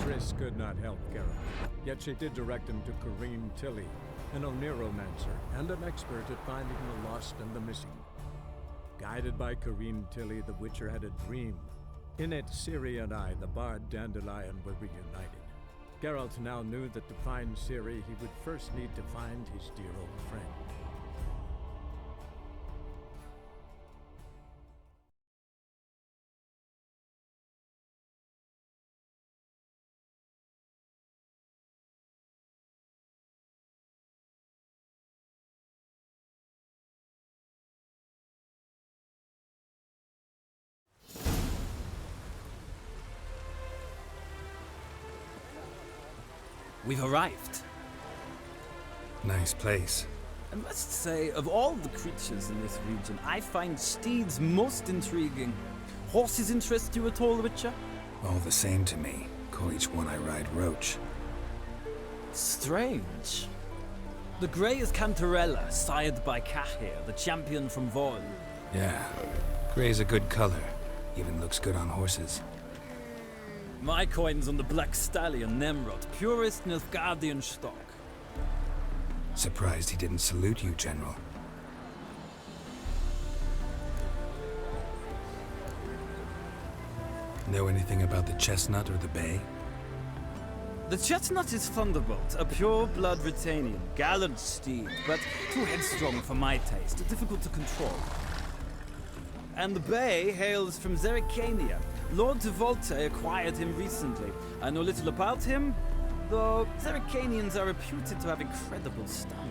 Triss could not help Geralt, yet she did direct him to Corrine Tilly, an Oniromancer and an expert at finding the lost and the missing. Guided by Corrine Tilly, the Witcher had a dream. In it, Ciri and I, the bard Dandelion, were reunited. Geralt now knew that to find Ciri, he would first need to find his dear old friend. We've arrived. Nice place. I must say, of all the creatures in this region, I find steeds most intriguing. Horses interest you at all, Witcher? All the same to me. Call each one I ride Roach. Strange. The grey is Cantarella, sired by Cahir, the champion from Vol. Yeah. Gray's a good color. Even looks good on horses. My coin's on the Black Stallion, Nemrod, purest Nilfgaardian stock. Surprised he didn't salute you, General. Know anything about the Chestnut or the Bay? The Chestnut is Thunderbolt, a pure-blood Britannian, gallant steed, but too headstrong for my taste, difficult to control. And the Bay hails from Zerrikania. Lord de Volte acquired him recently. I know little about him, though Zerrikanians are reputed to have incredible stamina.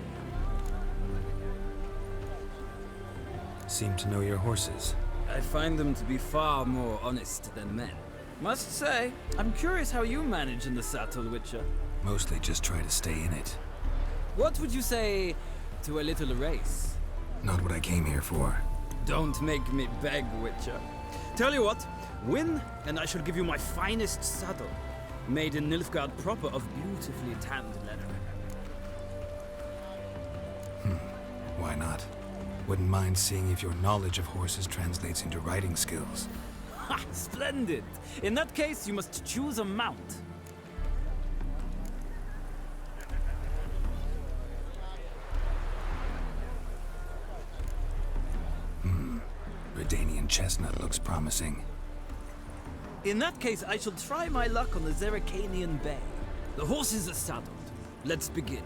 Seem to know your horses. I find them to be far more honest than men. Must say, I'm curious how you manage in the saddle, Witcher. Mostly just try to stay in it. What would you say to a little race? Not what I came here for. Don't make me beg, Witcher. Tell you what, win, and I shall give you my finest saddle, made in Nilfgaard proper of beautifully tanned leather. Why not? Wouldn't mind seeing if your knowledge of horses translates into riding skills. Ha! Splendid! In that case, you must choose a mount. Redanian Chestnut looks promising. In that case, I shall try my luck on the Zerrikanian Bay. The horses are saddled. Let's begin.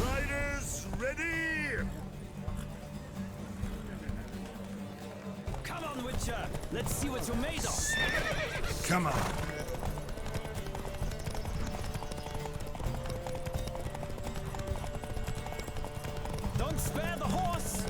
Riders, ready! Come on, Witcher! Let's see what you're made of! Come on! Don't spare the horse!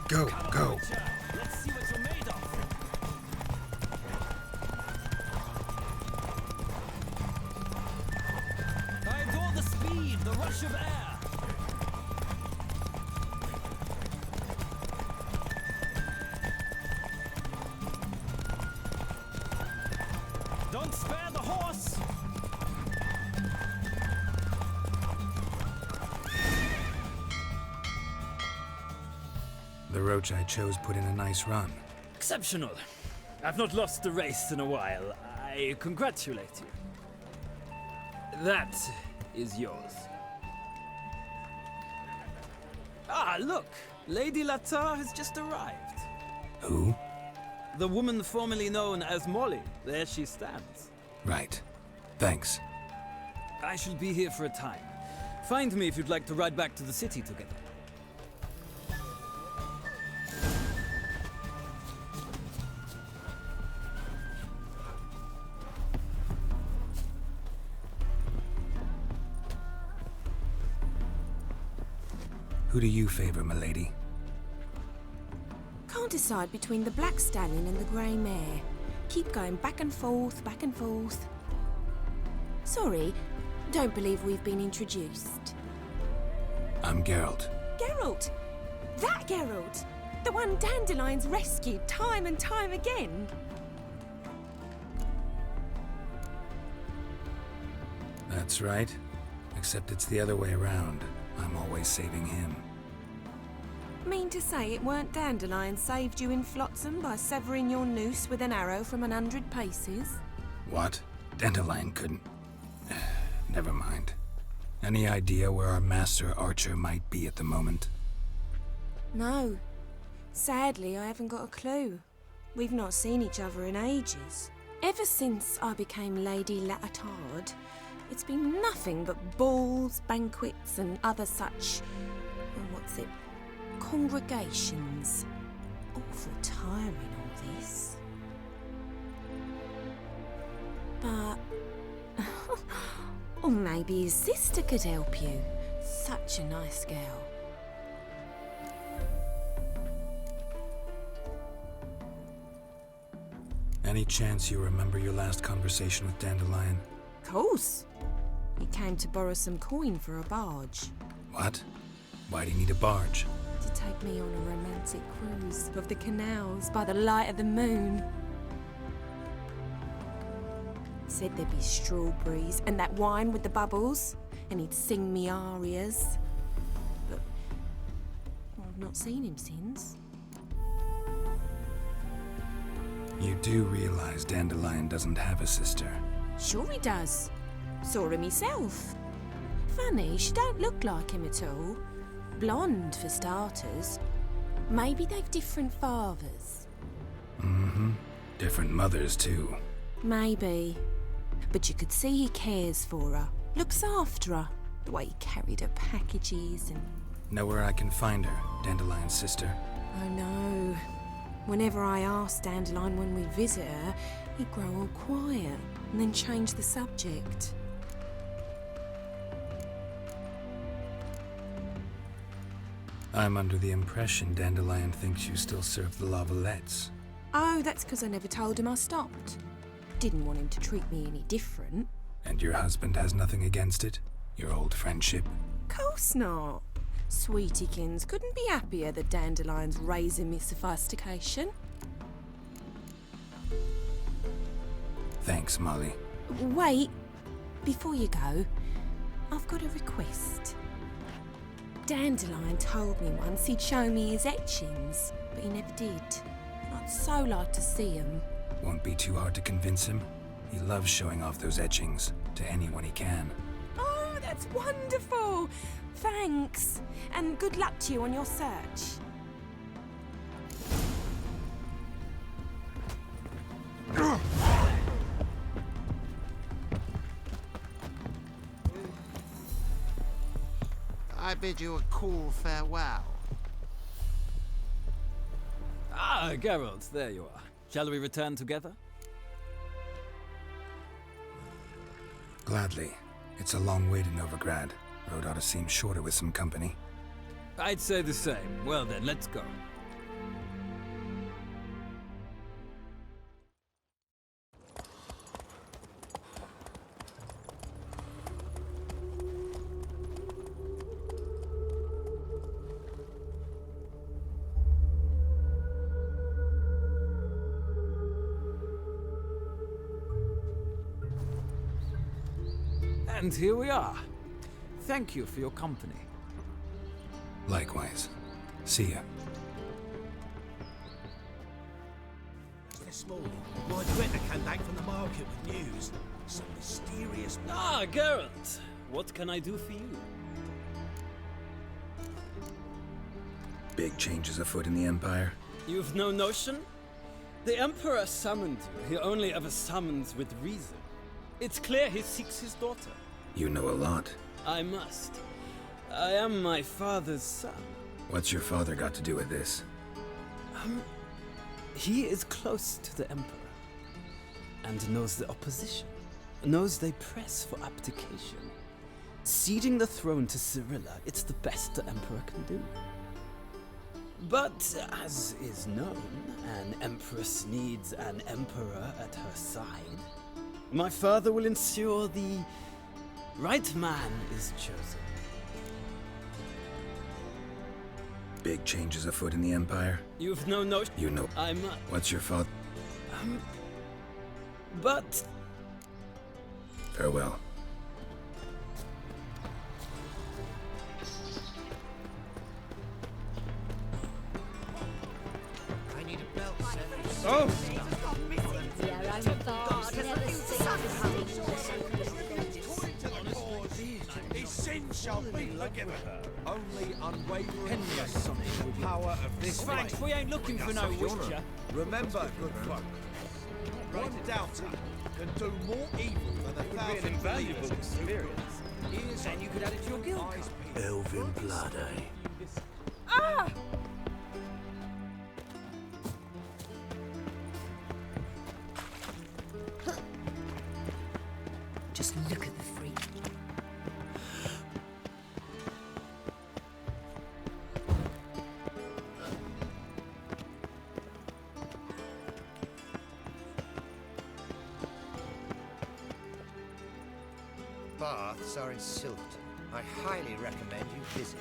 Go, go! Witcher, let's see what you're made of! I adore the speed, the rush of air! Don't spare the horse! The Roach I chose put in a nice run. Exceptional. I've not lost a race in a while. I congratulate you. That is yours. Ah, look! Lady Latar has just arrived. Who? The woman formerly known as Molly. There she stands. Right. Thanks. I shall be here for a time. Find me if you'd like to ride back to the city together. Who do you favor, milady? Can't decide between the Black Stallion and the Grey Mare. Keep going back and forth, back and forth. Sorry, don't believe we've been introduced. I'm Geralt. Geralt! That Geralt! The one Dandelion's rescued time and time again! That's right. Except it's the other way around. I'm always saving him. Mean to say it weren't Dandelion saved you in Flotsam by severing your noose with an arrow from 100 paces? What? Dandelion couldn't... Never mind. Any idea where our master archer might be at the moment? No. Sadly, I haven't got a clue. We've not seen each other in ages. Ever since I became Lady Latard, it's been nothing but balls, banquets, and other such... congregations. Awful tiring, all this. But... or maybe his sister could help you. Such a nice girl. Any chance you remember your last conversation with Dandelion? Course. He came to borrow some coin for a barge. What? Why do you need a barge? To take me on a romantic cruise of the canals by the light of the moon. Said there'd be strawberries and that wine with the bubbles, and he'd sing me arias. But I've not seen him since. You do realize Dandelion doesn't have a sister. Sure he does. Saw him myself. Funny, she don't look like him at all. Blonde, for starters. Maybe they've different fathers. Mm-hmm. Different mothers, too. Maybe. But you could see he cares for her. Looks after her. The way he carried her packages and... Know where I can find her, Dandelion's sister? I know. Whenever I ask Dandelion when we visit her, he'd grow all quiet and then change the subject. I'm under the impression Dandelion thinks you still serve the Lavalettes. Oh, that's because I never told him I stopped. Didn't want him to treat me any different. And your husband has nothing against it? Your old friendship? Course not. Sweetiekins couldn't be happier that Dandelion's raising me sophistication. Thanks, Molly. Wait, before you go, I've got a request. Dandelion told me once he'd show me his etchings, but he never did. I'd so like to see them. Won't be too hard to convince him. He loves showing off those etchings to anyone he can. Oh, that's wonderful! Thanks, and good luck to you on your search. I bid you a cool farewell. Ah, Geralt, there you are. Shall we return together? Gladly. It's a long way to Novigrad. Road ought to seem shorter with some company. I'd say the same. Well then, let's go. And here we are. Thank you for your company. Likewise. See ya. This morning, my director came back from the market with news. Some mysterious... Ah, Geralt! What can I do for you? Big changes afoot in the Empire. You've no notion? The Emperor summoned you. He only ever summons with reason. It's clear he seeks his daughter. You know a lot. I must. I am my father's son. What's your father got to do with this? He is close to the Emperor. And knows the opposition. Knows they press for abdication. Ceding the throne to Cirilla, it's the best the Emperor can do. But, as is known, an Empress needs an Emperor at her side. My father will ensure the Right man is chosen. Big changes afoot in the Empire. You've no notion. You know. I'm. What's your fault? But Farewell. I need a belt, sir. oh, His sins shall be forgiven. Only unwavering faith in the power of this Frank, flame. we ain't looking for no witcher. Remember, good folk, one doubter can do more evil than 1,000 invaluable believers. experience. Ears And you could add it to your guild eyes card. peeled. Elven blood, eh? Just look at the freak. Baths are in Silverton. I highly recommend you visit.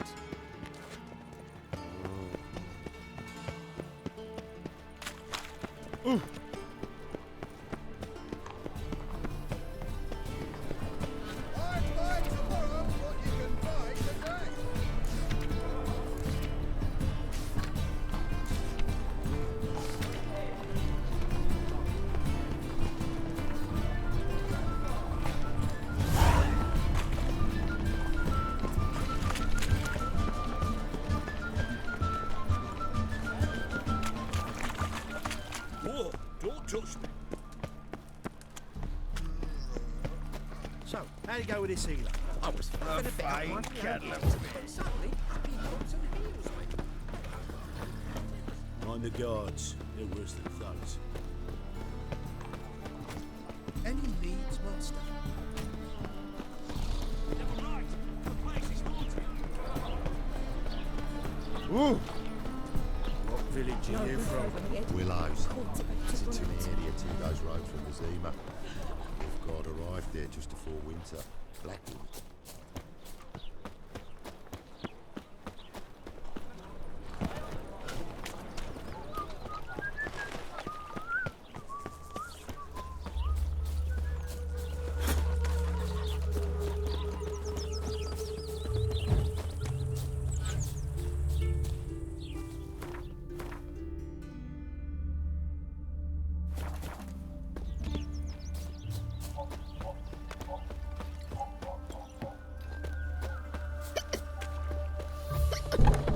Whoa, don't touch me. So, how'd it go with this healer? I was a fine Cadillac. Mind the guards, they're worse than thugs. Any needs, master? Never right. The place is haunted. What village are you from? Willows. It's a tinny area 2 days' road from the Zima. God arrived there just before winter. Blackwood.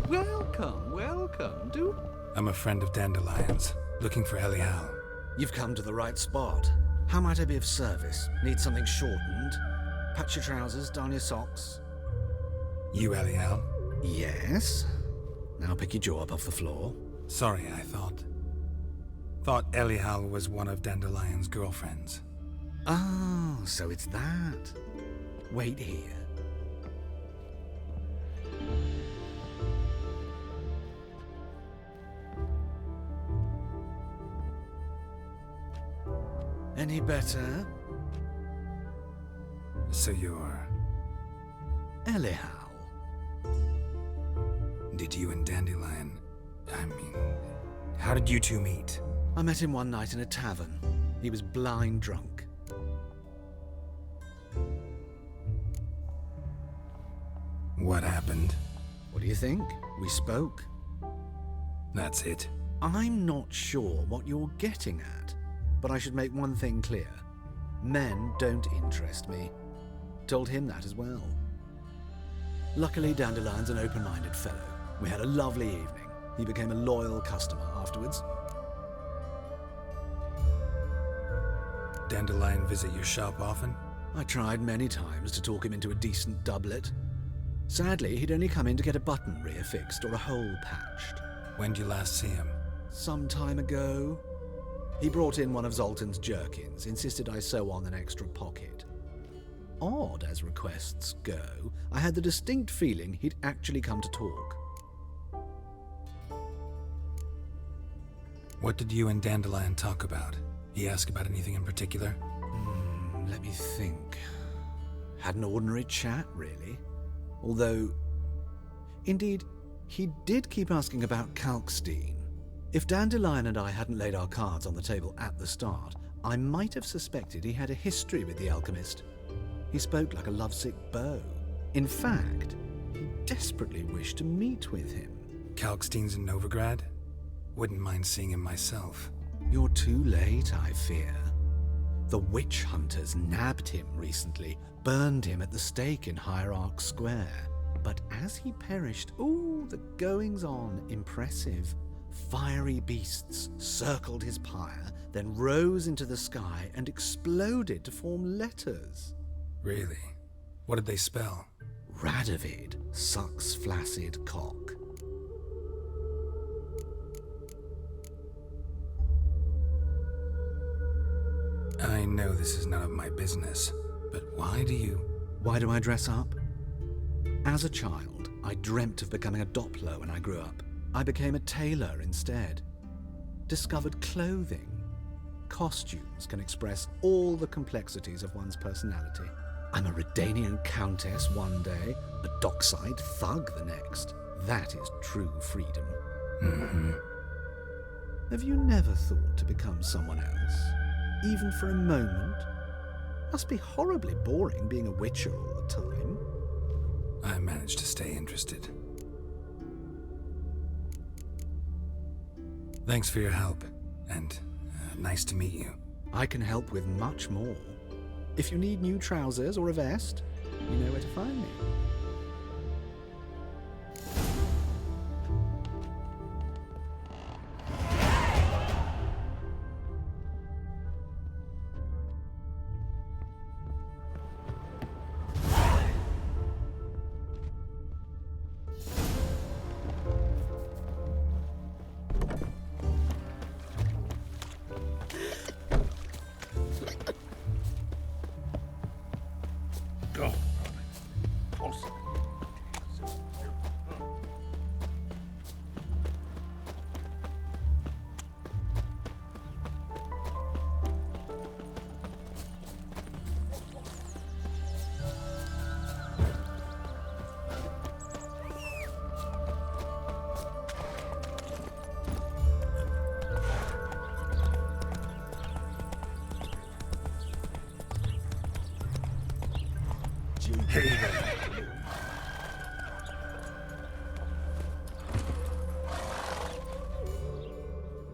Welcome, welcome. I'm a friend of Dandelion's, looking for Elial. You've come to the right spot. How might I be of service? Need something shortened? Patch your trousers, darn your socks. You Elial? Yes. Now pick your jaw up off the floor. Sorry, I thought Elial was one of Dandelion's girlfriends. Oh, so it's that. Wait here. Any better? So you're... Elial. Did you and Dandelion... I mean... How did you two meet? I met him one night in a tavern. He was blind drunk. What happened? What do you think? We spoke. That's it. I'm not sure what you're getting at, but I should make one thing clear. Men don't interest me. Told him that as well. Luckily, Dandelion's an open-minded fellow. We had a lovely evening. He became a loyal customer afterwards. Dandelion visit your shop often? I tried many times to talk him into a decent doublet. Sadly, he'd only come in to get a button rear fixed or a hole patched. When'd you last see him? Some time ago. He brought in one of Zoltan's jerkins, insisted I sew on an extra pocket. Odd as requests go, I had the distinct feeling he'd actually come to talk. What did you and Dandelion talk about? He asked about anything in particular? Let me think. Had an ordinary chat, really. Although, indeed, he did keep asking about Kalkstein. If Dandelion and I hadn't laid our cards on the table at the start, I might have suspected he had a history with the alchemist. He spoke like a lovesick beau. In fact, he desperately wished to meet with him. Kalkstein's in Novigrad? Wouldn't mind seeing him myself. You're too late, I fear. The witch hunters nabbed him recently, burned him at the stake in Hierarch Square. But as he perished, the goings-on impressive. Fiery beasts circled his pyre, then rose into the sky and exploded to form letters. Really? What did they spell? Radovid sucks flaccid cock. I know this is none of my business, but why do I dress up? As a child, I dreamt of becoming a Doppler when I grew up. I became a tailor instead. Discovered clothing. Costumes can express all the complexities of one's personality. I'm a Redanian countess one day, a dockside thug the next. That is true freedom. Mm-hmm. Have you never thought to become someone else? Even for a moment? Must be horribly boring being a witcher all the time. I managed to stay interested. Thanks for your help, and nice to meet you. I can help with much more. If you need new trousers or a vest, you know where to find me.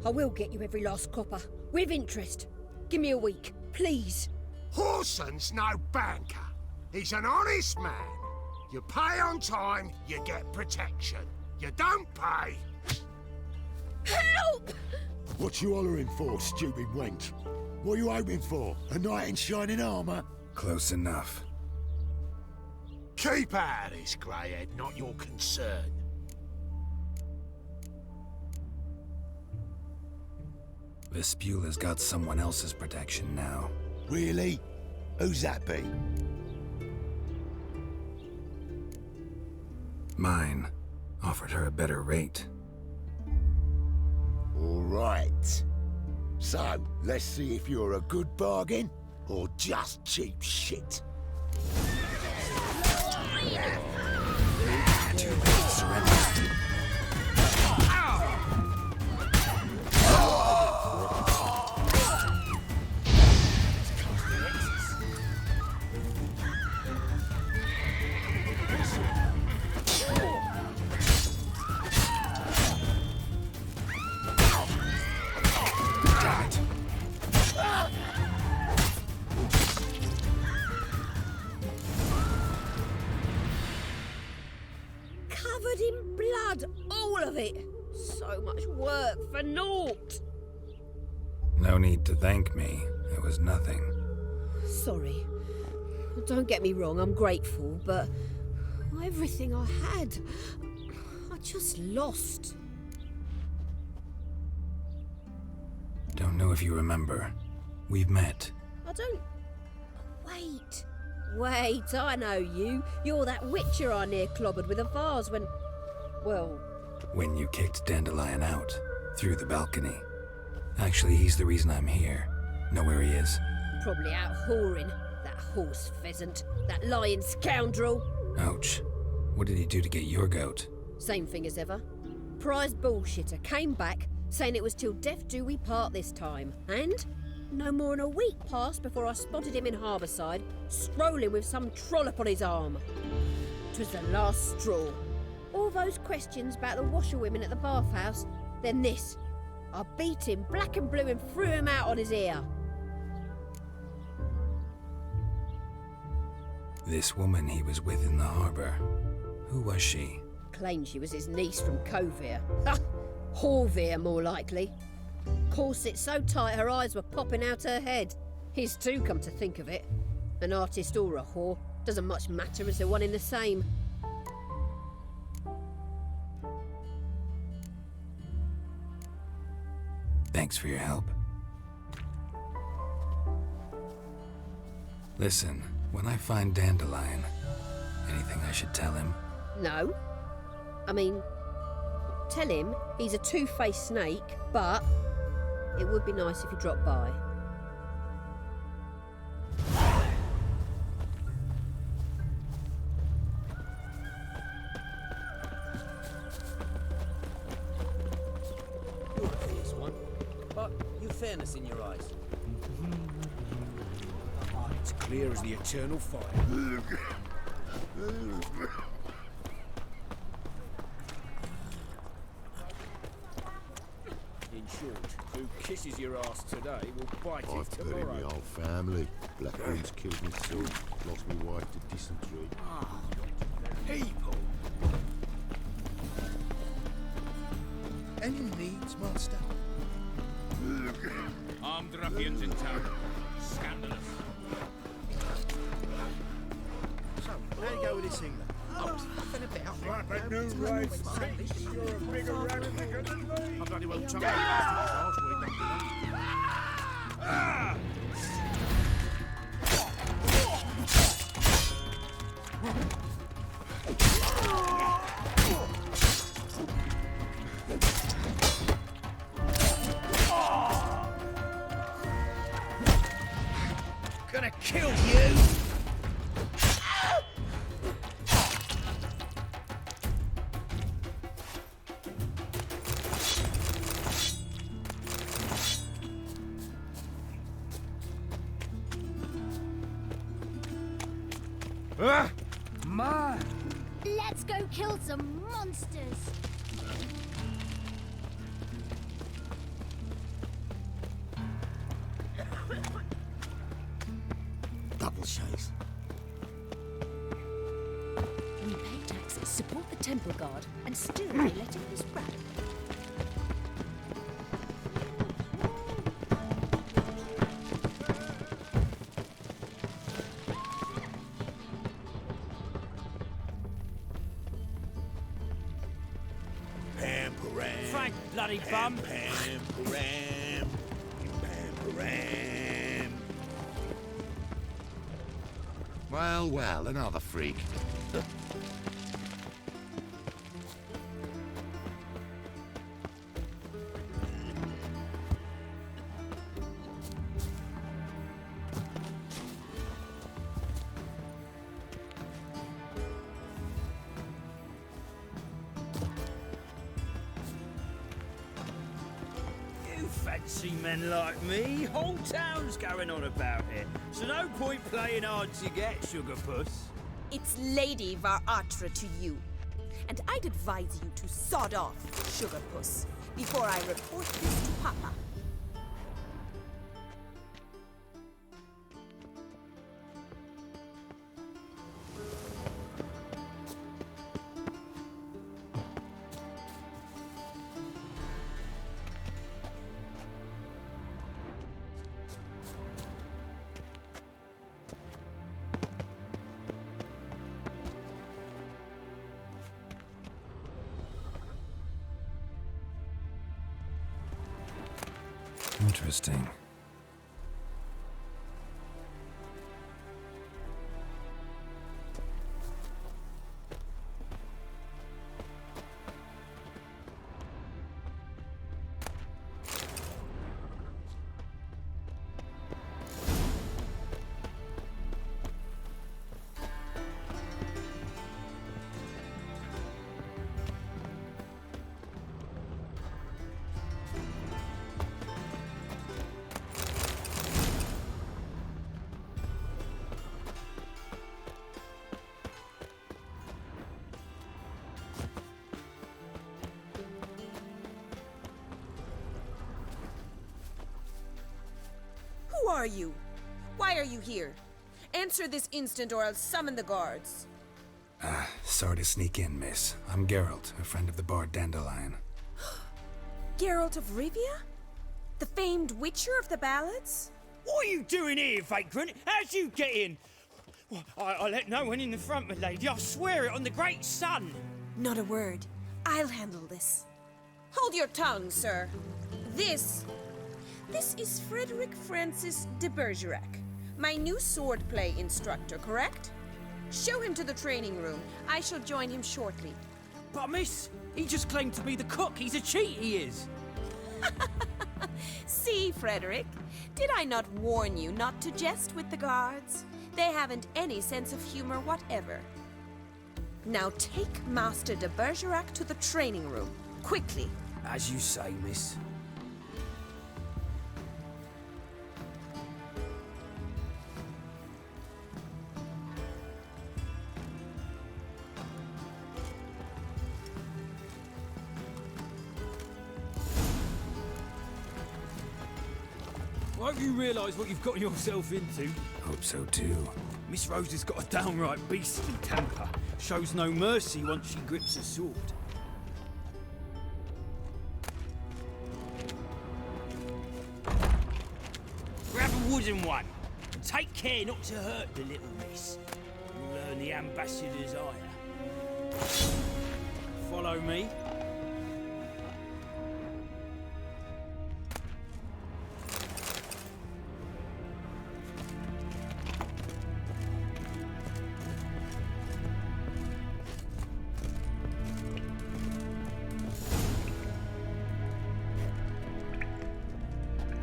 I will get you every last copper, with interest. Give me a week, please. Horson's no banker. He's an honest man. You pay on time, you get protection. You don't pay... Help! What you hollering for, stupid wench? What are you hoping for? A knight in shining armour? Close enough. Keep out of this, Greyhead, not your concern. Vespula's got someone else's protection now. Really? Who's that be? Mine. Offered her a better rate. All right. So, let's see if you're a good bargain, or just cheap shit. Too late, surrender. Covered in blood, all of it. So much work for naught. No need to thank me. It was nothing. Sorry. Don't get me wrong, I'm grateful, but everything I had, I just lost. Don't know if you remember. We've met. I don't... Wait, I know you. You're that witcher I near clobbered with a vase when... Well... When you kicked Dandelion out. Through the balcony. Actually, he's the reason I'm here. Know where he is? Probably out whoring. That horse pheasant, that lying scoundrel. Ouch. What did he do to get your goat? Same thing as ever. Prize bullshitter came back saying it was till death do we part this time. And no more than a week passed before I spotted him in Harbourside, strolling with some trollop on his arm. 'Twas the last straw. All those questions about the washerwomen at the bathhouse, then this. I beat him black and blue and threw him out on his ear. This woman he was with in the harbour. Who was she? Claimed she was his niece from Kovir. Ha! Horvir, more likely. Corset so tight her eyes were popping out her head. His too, come to think of it. An artist or a whore, doesn't much matter as they're one in the same. Thanks for your help. Listen, when I find Dandelion, anything I should tell him? No. I mean, tell him he's a two-faced snake, but it would be nice if he dropped by. You're a fierce one, but you've fairness in your eyes. It's clear as the eternal fire. In short, who kisses your ass today will bite I've it buried tomorrow. my whole family. Blackburns killed me son, lost my wife to dysentery. People! Any needs, master? Armed ruffians in town. Scandalous. So, how you go with this thing then? I was huffing about. Right, but new right. You're a bigger rat than me. I bloody well chucked my last week. Gonna kill you! Let's go kill some monsters. Double chase. We pay taxes, support the Temple Guard, and still they let him this rat. Frank, bloody bum! Well, well, another freak. You fancy men like me? Whole town's going on about it. So no point playing hard to get, sugar puss. It's Lady Varatra to you. And I'd advise you to sod off, sugar puss, before I report this to Papa. Interesting. Who are you? Why are you here? Answer this instant or I'll summon the guards. Sorry to sneak in, miss. I'm Geralt, a friend of the bard Dandelion. Geralt of Rivia? The famed witcher of the ballads? What are you doing here, vagrant? How'd you get in? Well, I let no one in the front, my lady. I swear it on the great sun. Not a word. I'll handle this. Hold your tongue, sir. This is Frederick Francis de Bergerac, my new swordplay instructor, correct? Show him to the training room. I shall join him shortly. But miss, he just claimed to be the cook. He's a cheat, he is. See, Frederick, did I not warn you not to jest with the guards? They haven't any sense of humor whatever. Now take Master de Bergerac to the training room, quickly. As you say, miss. I hope you realise what you've gotten yourself into. Hope so too. Miss Rose has got a downright beastly temper. Shows no mercy once she grips a sword. Grab a wooden one. And take care not to hurt the little miss. You'll earn the ambassador's ire. Follow me.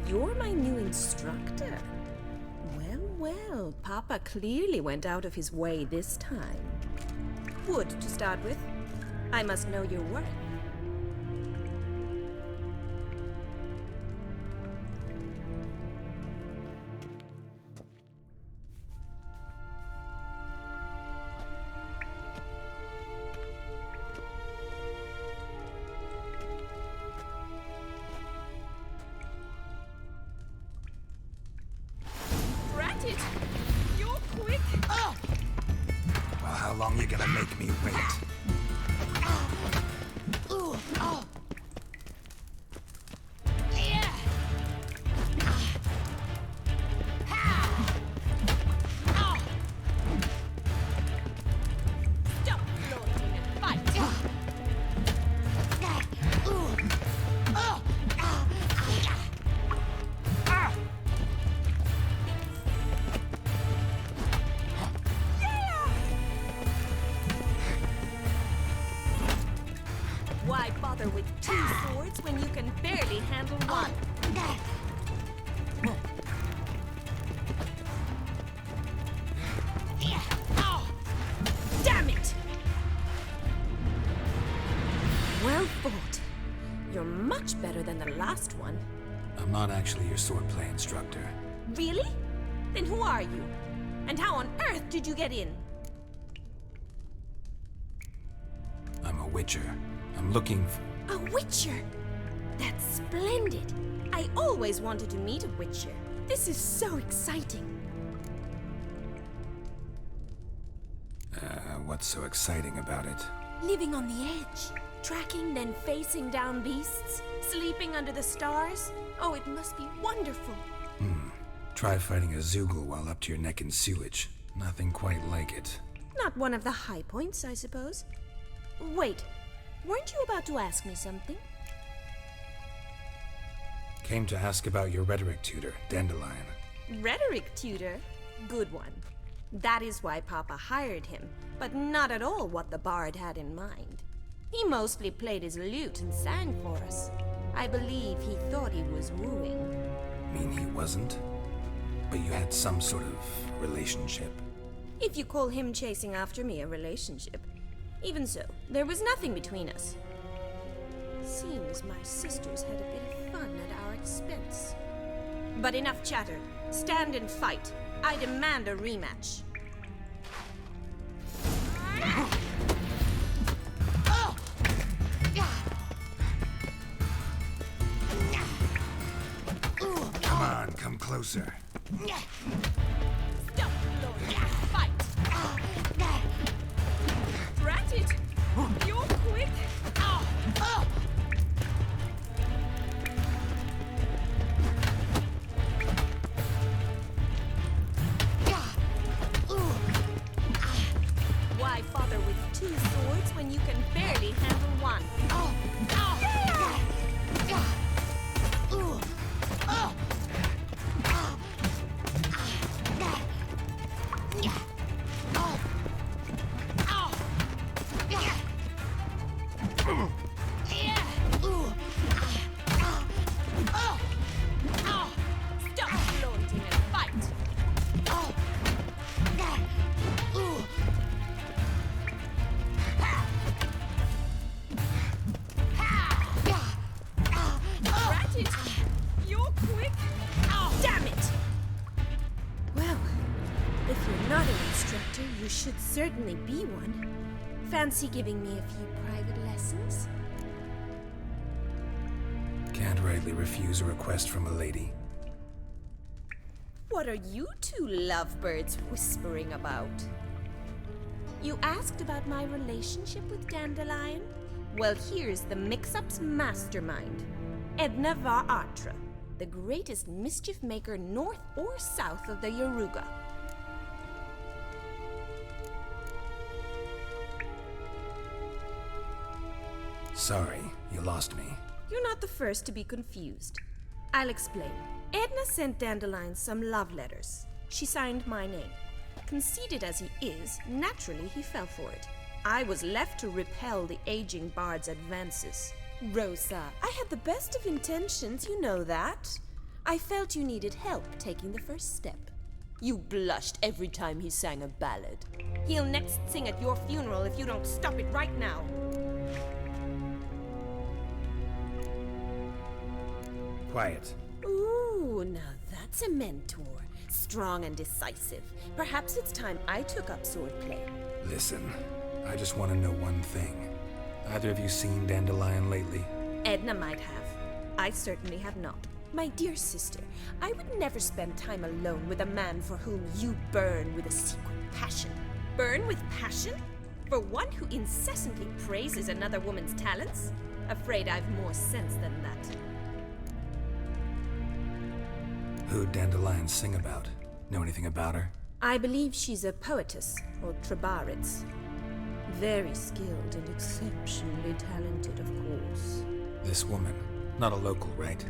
You're my new instructor. Well, Papa clearly went out of his way this time. Wood, to start with. I must know your worth. You're quick! Oh! Well, how long you gonna make me wait? Stop floating and fight! Why bother with two swords when you can barely handle one? Damn it! Well fought. You're much better than the last one. I'm not actually your swordplay instructor. Really? Then who are you? And how on earth did you get in? I'm a witcher. I'm looking for... A witcher? That's splendid. I always wanted to meet a witcher. This is so exciting. What's so exciting about it? Living on the edge. Tracking, then facing down beasts. Sleeping under the stars. Oh, it must be wonderful. Try fighting a Zoogle while up to your neck in sewage. Nothing quite like it. Not one of the high points, I suppose. Wait, weren't you about to ask me something? Came to ask about your rhetoric tutor, Dandelion. Rhetoric tutor? Good one. That is why Papa hired him, but not at all what the bard had in mind. He mostly played his lute and sang for us. I believe he thought he was wooing. Mean he wasn't? But you had some sort of relationship. If you call him chasing after me a relationship. Even so, there was nothing between us. Seems my sisters had a bit of fun at our expense. But enough chatter. Stand and fight. I demand a rematch. Come on, come closer. Stop, Lord. Fight. Drat it. You're quick. Why bother with two swords when you can barely handle one? Stop flaunting and fight! Rat it! You're quick! Damn it! Well, if you're not an instructor, you should certainly be one. Fancy giving me a few private lessons? Can't rightly refuse a request from a lady. What are you two lovebirds whispering about? You asked about my relationship with Dandelion? Well, here's the mix-up's mastermind. Edna Va Atra, the greatest mischief maker north or south of the Yaruga. Sorry, you lost me. You're not the first to be confused. I'll explain. Edna sent Dandelion some love letters. She signed my name. Conceited as he is, naturally he fell for it. I was left to repel the aging bard's advances. Rosa, I had the best of intentions, you know that. I felt you needed help taking the first step. You blushed every time he sang a ballad. He'll next sing at your funeral if you don't stop it right now. Quiet. Ooh, now that's a mentor. Strong and decisive. Perhaps it's time I took up swordplay. Listen, I just want to know one thing. Either of you seen Dandelion lately? Edna might have. I certainly have not. My dear sister, I would never spend time alone with a man for whom you burn with a secret passion. Burn with passion? For one who incessantly praises another woman's talents? Afraid I've more sense than that. Who'd Dandelion sing about? Know anything about her? I believe she's a poetess, or Trebaritz. Very skilled and exceptionally talented, of course. This woman. Not a local, right?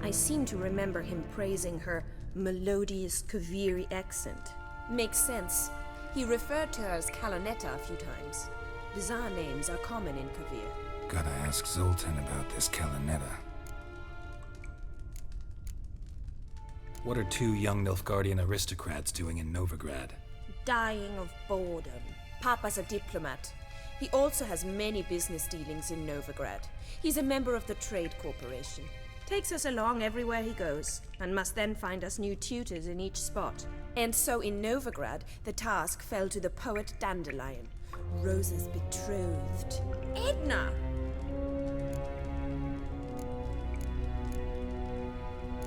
I seem to remember him praising her melodious Kaviri accent. Makes sense. He referred to her as Kalonetta a few times. Bizarre names are common in Kavir. Gotta ask Zoltan about this Kalonetta. What are two young Nilfgaardian aristocrats doing in Novigrad? Dying of boredom. Papa's a diplomat. He also has many business dealings in Novigrad. He's a member of the Trade Corporation. Takes us along everywhere he goes, and must then find us new tutors in each spot. And so in Novigrad, the task fell to the poet Dandelion, Rosa's betrothed. Edna!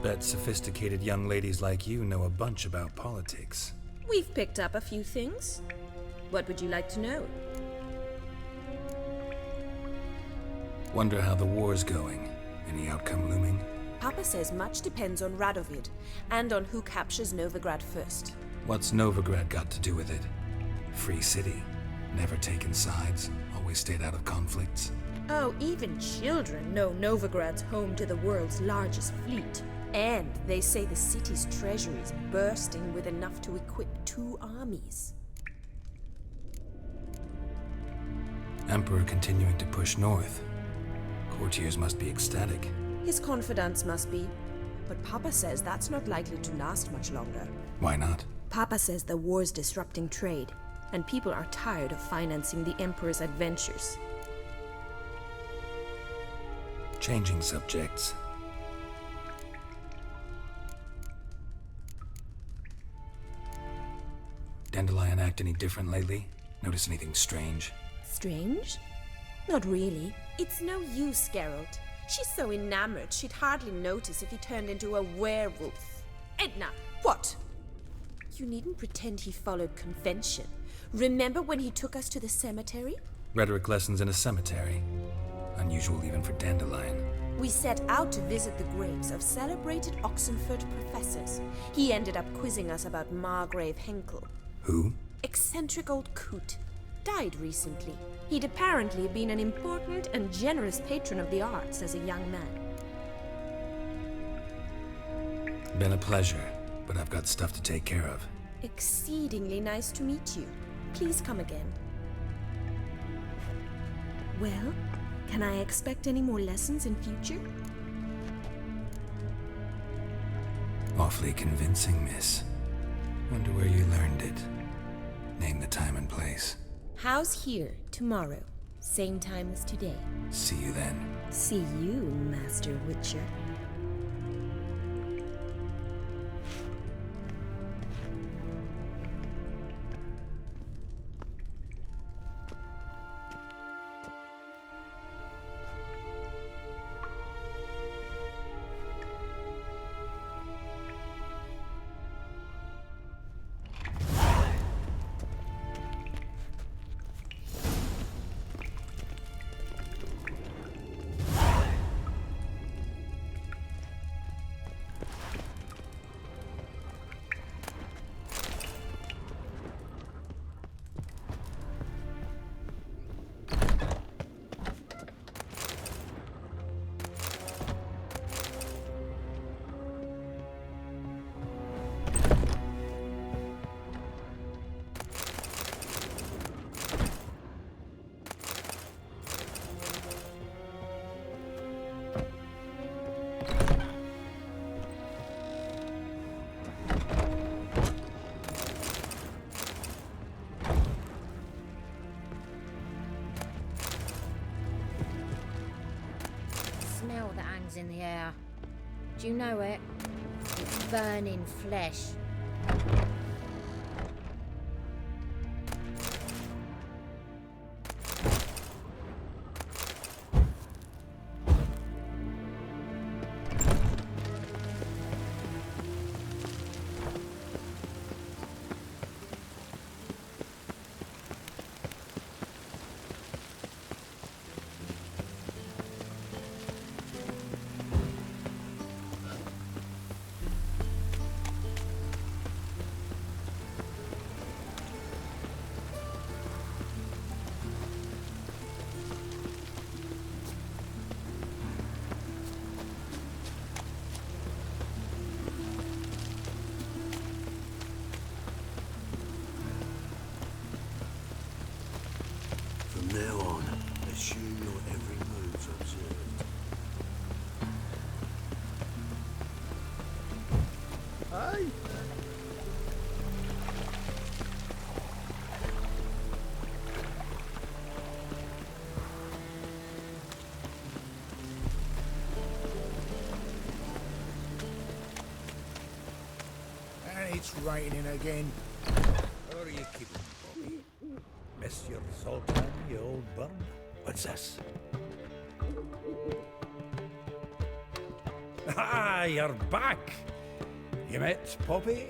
Bet sophisticated young ladies like you know a bunch about politics. We've picked up a few things. What would you like to know? Wonder how the war's going. Any outcome looming? Papa says much depends on Radovid, and on who captures Novigrad first. What's Novigrad got to do with it? Free city. Never taken sides. Always stayed out of conflicts. Oh, even children know Novigrad's home to the world's largest fleet. And they say the city's treasury is bursting with enough to equip 2 armies. Emperor continuing to push north. Courtiers must be ecstatic. His confidants must be. But Papa says that's not likely to last much longer. Why not? Papa says the war's disrupting trade, and people are tired of financing the Emperor's adventures. Changing subjects. Dandelion act any different lately? Notice anything strange? Strange? Not really. It's no use, Geralt. She's so enamored she'd hardly notice if he turned into a werewolf. Edna, what? You needn't pretend he followed convention. Remember when he took us to the cemetery? Rhetoric lessons in a cemetery. Unusual even for Dandelion. We set out to visit the graves of celebrated Oxenford professors. He ended up quizzing us about Margrave Henkel. Who? Eccentric old coot. Died recently. He'd apparently been an important and generous patron of the arts as a young man. Been a pleasure, but I've got stuff to take care of. Exceedingly nice to meet you. Please come again. Well, can I expect any more lessons in future? Awfully convincing, miss. Wonder where you learned it. Name the time and place. House here, tomorrow. Same time as today. See you then. See you, Master Witcher. Smell that hangs in the air. Do you know it? It's burning flesh. From now on, assume your every move's observed. Aye. And it's raining again. How are you keeping, Bobby? Miss your Sultan, you old bum? What's this? Ah, you're back! You met Poppy?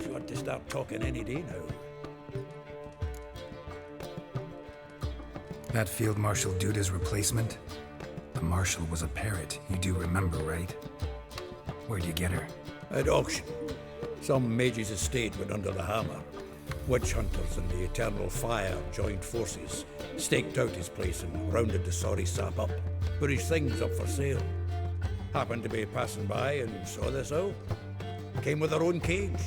She want to start talking any day now. That Field Marshal Duda's replacement? The Marshal was a parrot, you do remember, right? Where'd you get her? At auction. Some mage's estate went under the hammer. Witch hunters and the Eternal Fire joined forces, staked out his place and rounded the sorry sap up. Put his things up for sale. Happened to be passing by and saw this out. Came with her own cage.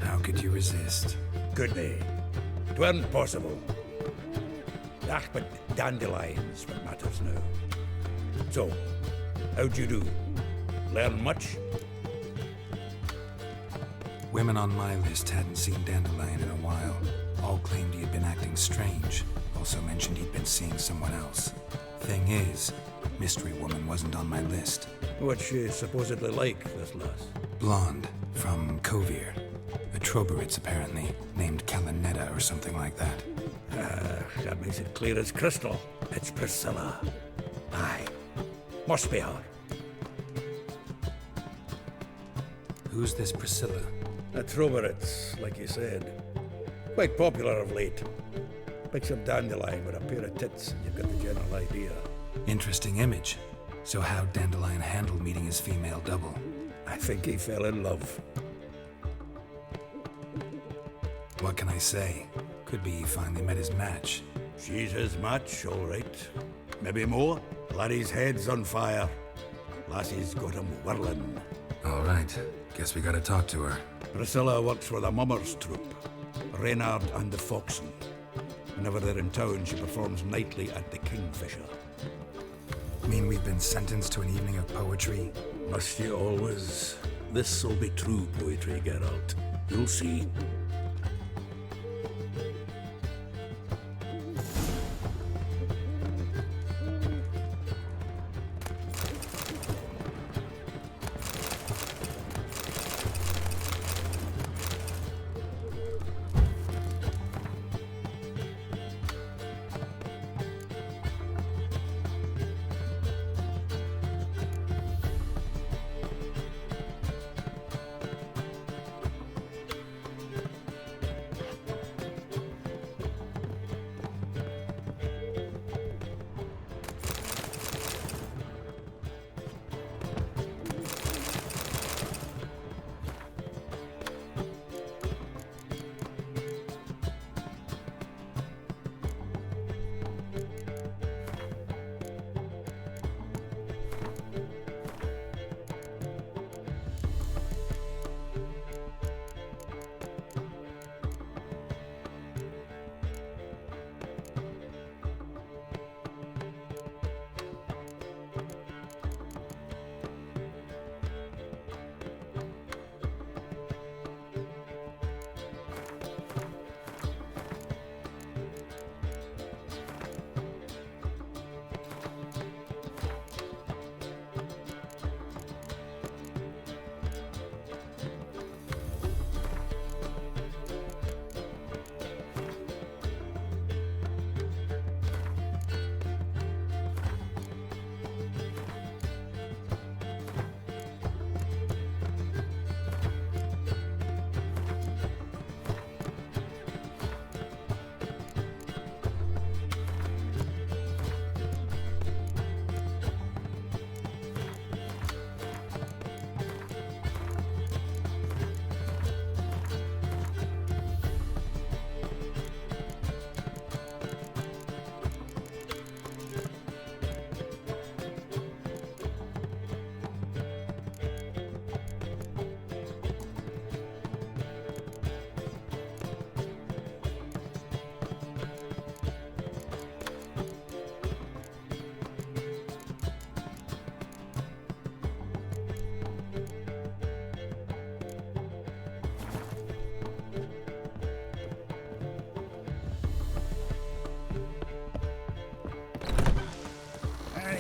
How could you resist? Could they? It weren't possible. Ah, but Dandelion's what matters now. So, how'd you do? Learn much? Women on my list hadn't seen Dandelion in a while. All claimed he had been acting strange. Also mentioned he'd been seeing someone else. Thing is, Mystery Woman wasn't on my list. What's she supposedly like, this lass? Blonde, from Kovir. A Troberitz, apparently, named Kalanetta or something like that. That makes it clear as crystal. It's Priscilla. Aye. Must be her. Who's this Priscilla? A Troveritz, like you said. Quite popular of late. Picture Dandelion with a pair of tits, and you've got the general idea. Interesting image. So how'd Dandelion handle meeting his female double? I think he fell in love. What can I say? Could be he finally met his match. She's his match, all right. Maybe more. Laddie's head's on fire. Lassie's got him whirling. All right. Guess we gotta talk to her. Priscilla works for the Mummers troupe. Reynard and the Foxen. Whenever they're in town, she performs nightly at the Kingfisher. Mean we've been sentenced to an evening of poetry? Must you always? This'll be true poetry, Geralt. You'll see.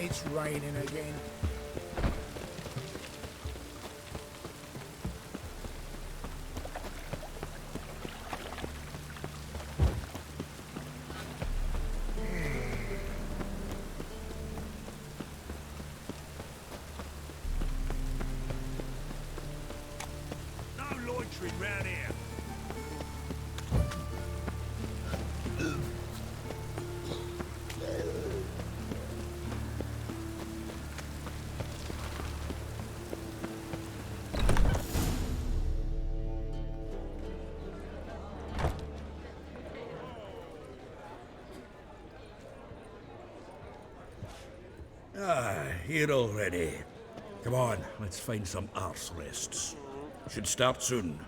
It's raining again. No loitering round here. Here already. Come on, let's find some arse rests. Should start soon.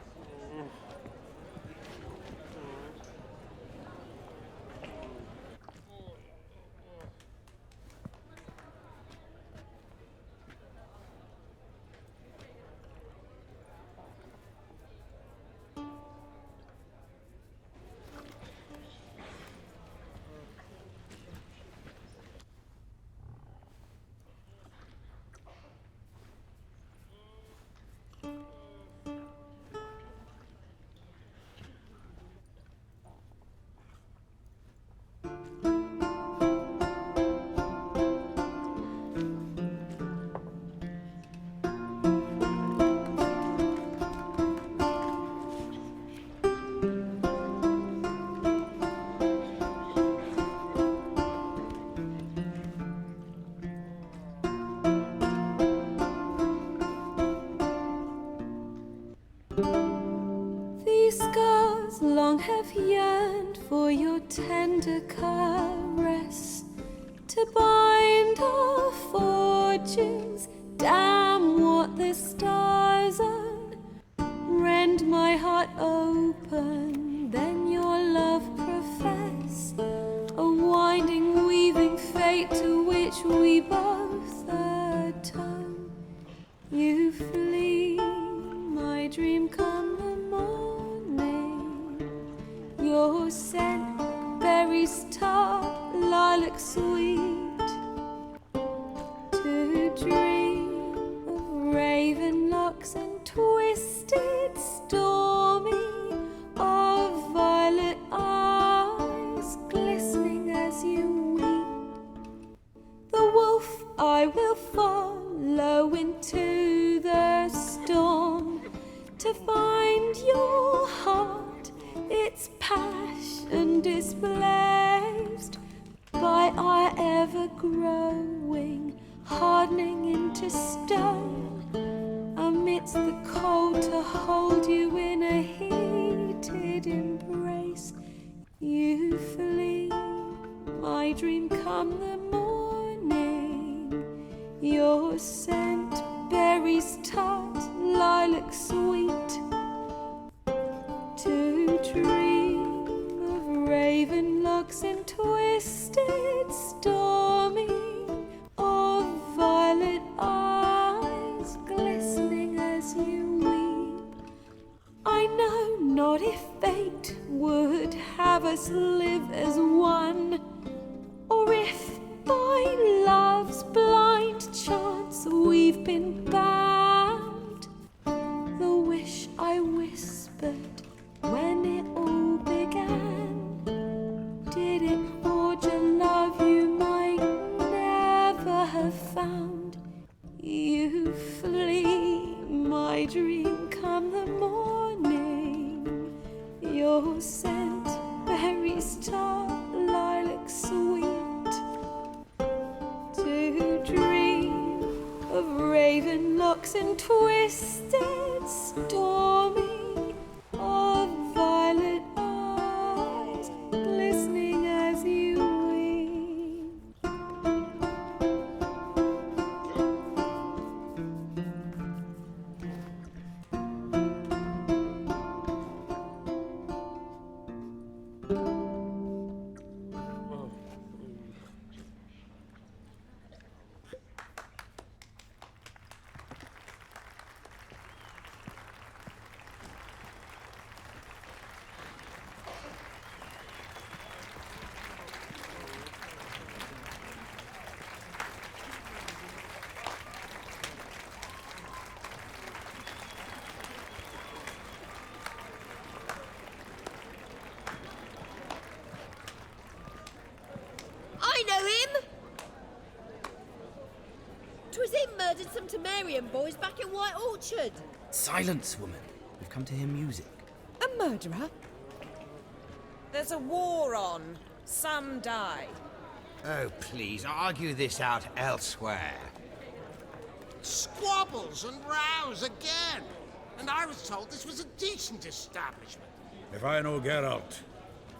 yearned for your tender caress to bind our fortunes. Damn what the stars are. Rend my heart open, then your love profess. A winding, weaving fate to which we both atone. You flee, my dream come the morning. Your scent, berries tart, lilac sweet. To dream of raven locks and twisted, stormy, of violet eyes glistening as you weep. The wolf I will follow into the storm to find your heart, its passion displaced by our ever-growing, hardening into stone. Amidst the cold to hold you in a heated embrace. You flee, my dream come the morning. Your scent, berries tart, lilac sweet. To dream of raven locks and twisted, stormy, of violet eyes glistening as you weep. I know not if fate would have us live as one, or if by love's blind chance we've been bound. The wish I whispered when it all began, did it forge a love you might never have found? You flee, my dream come the morning. Your scent, berries tart, lilac sweet. To dream of raven locks and twisted, stormy, of violet eyes glistening as you weep. I know him! 'Twas him murdered some Temerian boys back in White Orchard. Silence, woman. We've come to hear music. A murderer? There's a war on. Some die. Oh, please, argue this out elsewhere. Squabbles and rows again. And I was told this was a decent establishment. If I know Geralt,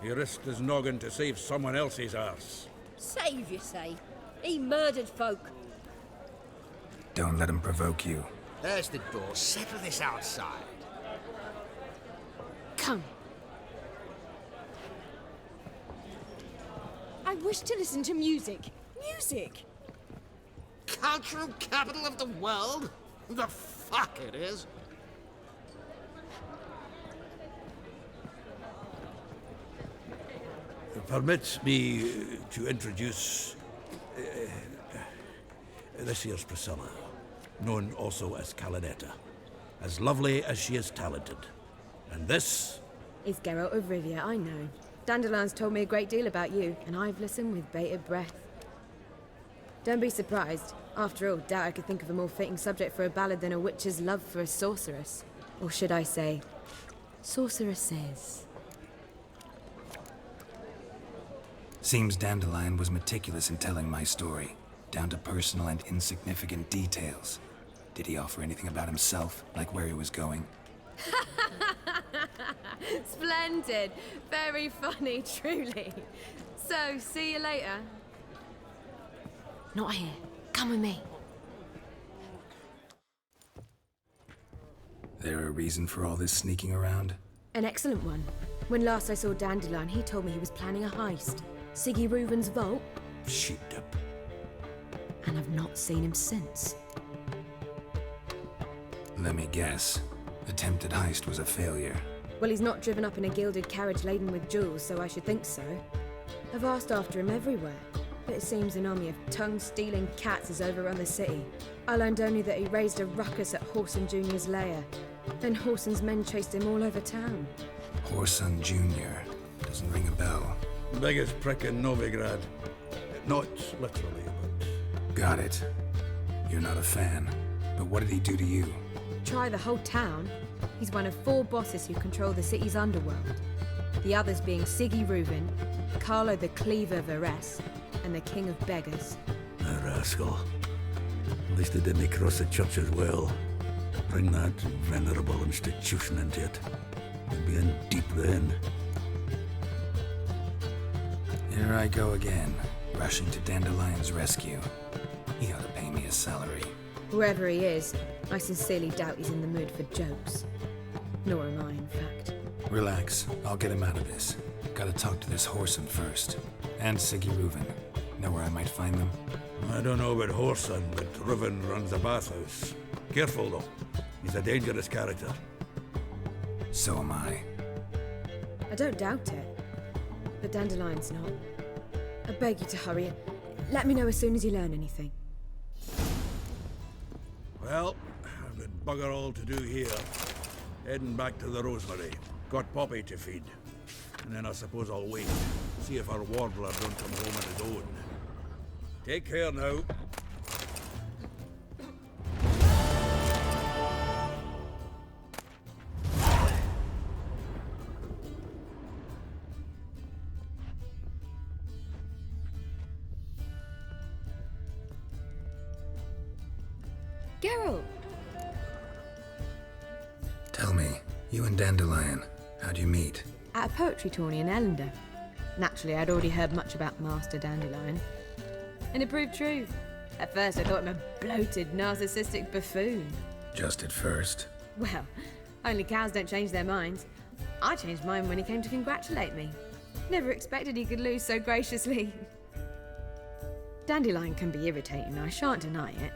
he risked his noggin to save someone else's arse. Save, you say? He murdered folk. Don't let him provoke you. There's the door. Settle this outside. Come. I wish to listen to music. Music? Cultural capital of the world? The fuck it is. Permit me to introduce this here's Priscilla, known also as Calinetta, as lovely as she is talented. And this is Geralt of Rivia, I know. Dandelion's told me a great deal about you, and I've listened with bated breath. Don't be surprised. After all, doubt I could think of a more fitting subject for a ballad than a witch's love for a sorceress. Or should I say, sorceresses. Seems Dandelion was meticulous in telling my story, down to personal and insignificant details. Did he offer anything about himself, like where he was going? Splendid. Very funny, truly. So, see you later. Not here. Come with me. There a reason for all this sneaking around? An excellent one. When last I saw Dandelion, he told me he was planning a heist. Siggy Reuven's vault. Sheep-dip. And I've not seen him since. Let me guess. Attempted heist was a failure. Well, he's not driven up in a gilded carriage laden with jewels, so I should think so. I've asked after him everywhere, but it seems an army of tongue-stealing cats has overrun the city. I learned only that he raised a ruckus at Whoreson Jr.'s lair. Then Whoreson's men chased him all over town. Whoreson Jr. Doesn't ring a bell. Biggest prick in Novigrad. Not literally, but... Got it. You're not a fan. But what did he do to you? Try the whole town. He's one of 4 bosses who control the city's underworld. The others being Siggy Reuven, Carlo the Cleaver Varese, and the King of Beggars. A rascal. At least they didn't cross the church as well. Bring that venerable institution into it. We'd be in deep then. Here I go again, rushing to Dandelion's rescue. He ought to pay me a salary. Whoever he is, I sincerely doubt he's in the mood for jokes. Nor am I, in fact. Relax, I'll get him out of this. Gotta talk to this Whoreson first. And Siggy Reuven. Know where I might find them? I don't know about Whoreson, but Reuven runs a bathhouse. Careful, though. He's a dangerous character. So am I. I don't doubt it. But Dandelion's not. I beg you to hurry. Let me know as soon as you learn anything. Well, I've got bugger all to do here. Heading back to the Rosemary. Got Poppy to feed. And then I suppose I'll wait. See if our warbler don't come home on his own. Take care now. Geralt! Tell me, you and Dandelion, how'd you meet? At a poetry tourney in Ellender. Naturally, I'd already heard much about Master Dandelion. And it proved true. At first, I thought him a bloated, narcissistic buffoon. Just at first. Well, only cows don't change their minds. I changed mine when he came to congratulate me. Never expected he could lose so graciously. Dandelion can be irritating, I shan't deny it.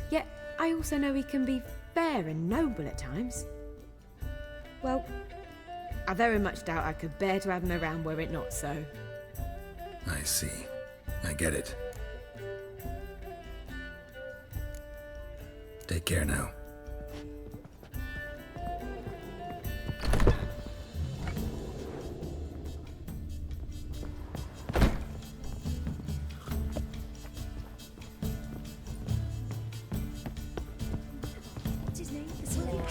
Yet, I also know he can be fair and noble at times. Well, I very much doubt I could bear to have him around were it not so. I see. I get it. Take care now. What's his name? The slave.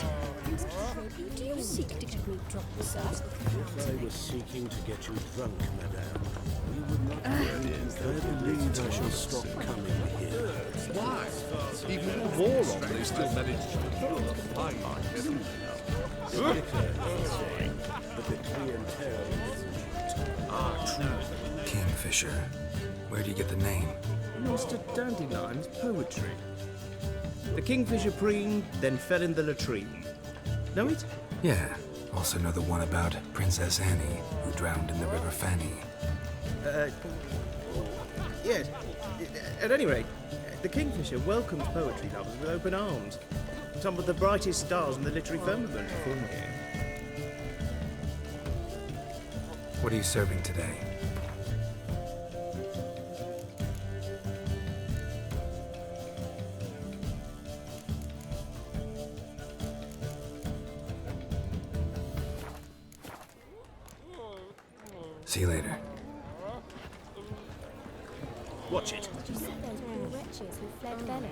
Who do you seek to get me drunk, sir? If I was seeking to get you drunk, madame, we would not I believe I shall stop coming here. Why? Even with the war on, they still managed to kill the fine. The liquor, but the clientele isn't. Ah, true. Kingfisher. Where do you get the name? Mr. Dandelion's poetry. The kingfisher preened, then fell in the latrine. Know it? Yeah. Also know the one about Princess Annie, who drowned in the River Fanny. Yes. At any rate, the Kingfisher welcomes poetry lovers with open arms. Some of the brightest stars in the literary firmament perform here. What are you serving today? See you later. Watch it. Did you see those poor wretches who fled Velen?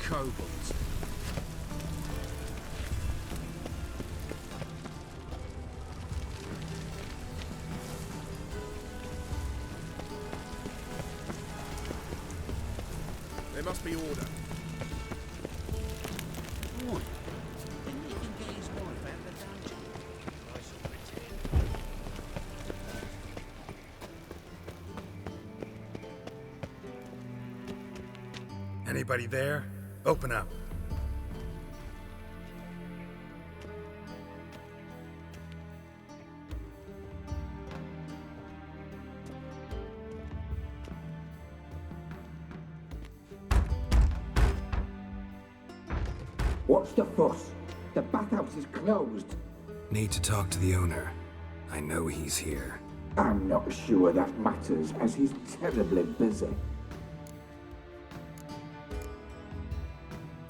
kobolds. There must be order. Right. Didn't he think get his wife out of the dungeon? I shall pretend. Anybody there? Open up. What's the fuss? The bathhouse is closed. Need to talk to the owner. I know he's here. I'm not sure that matters, as he's terribly busy.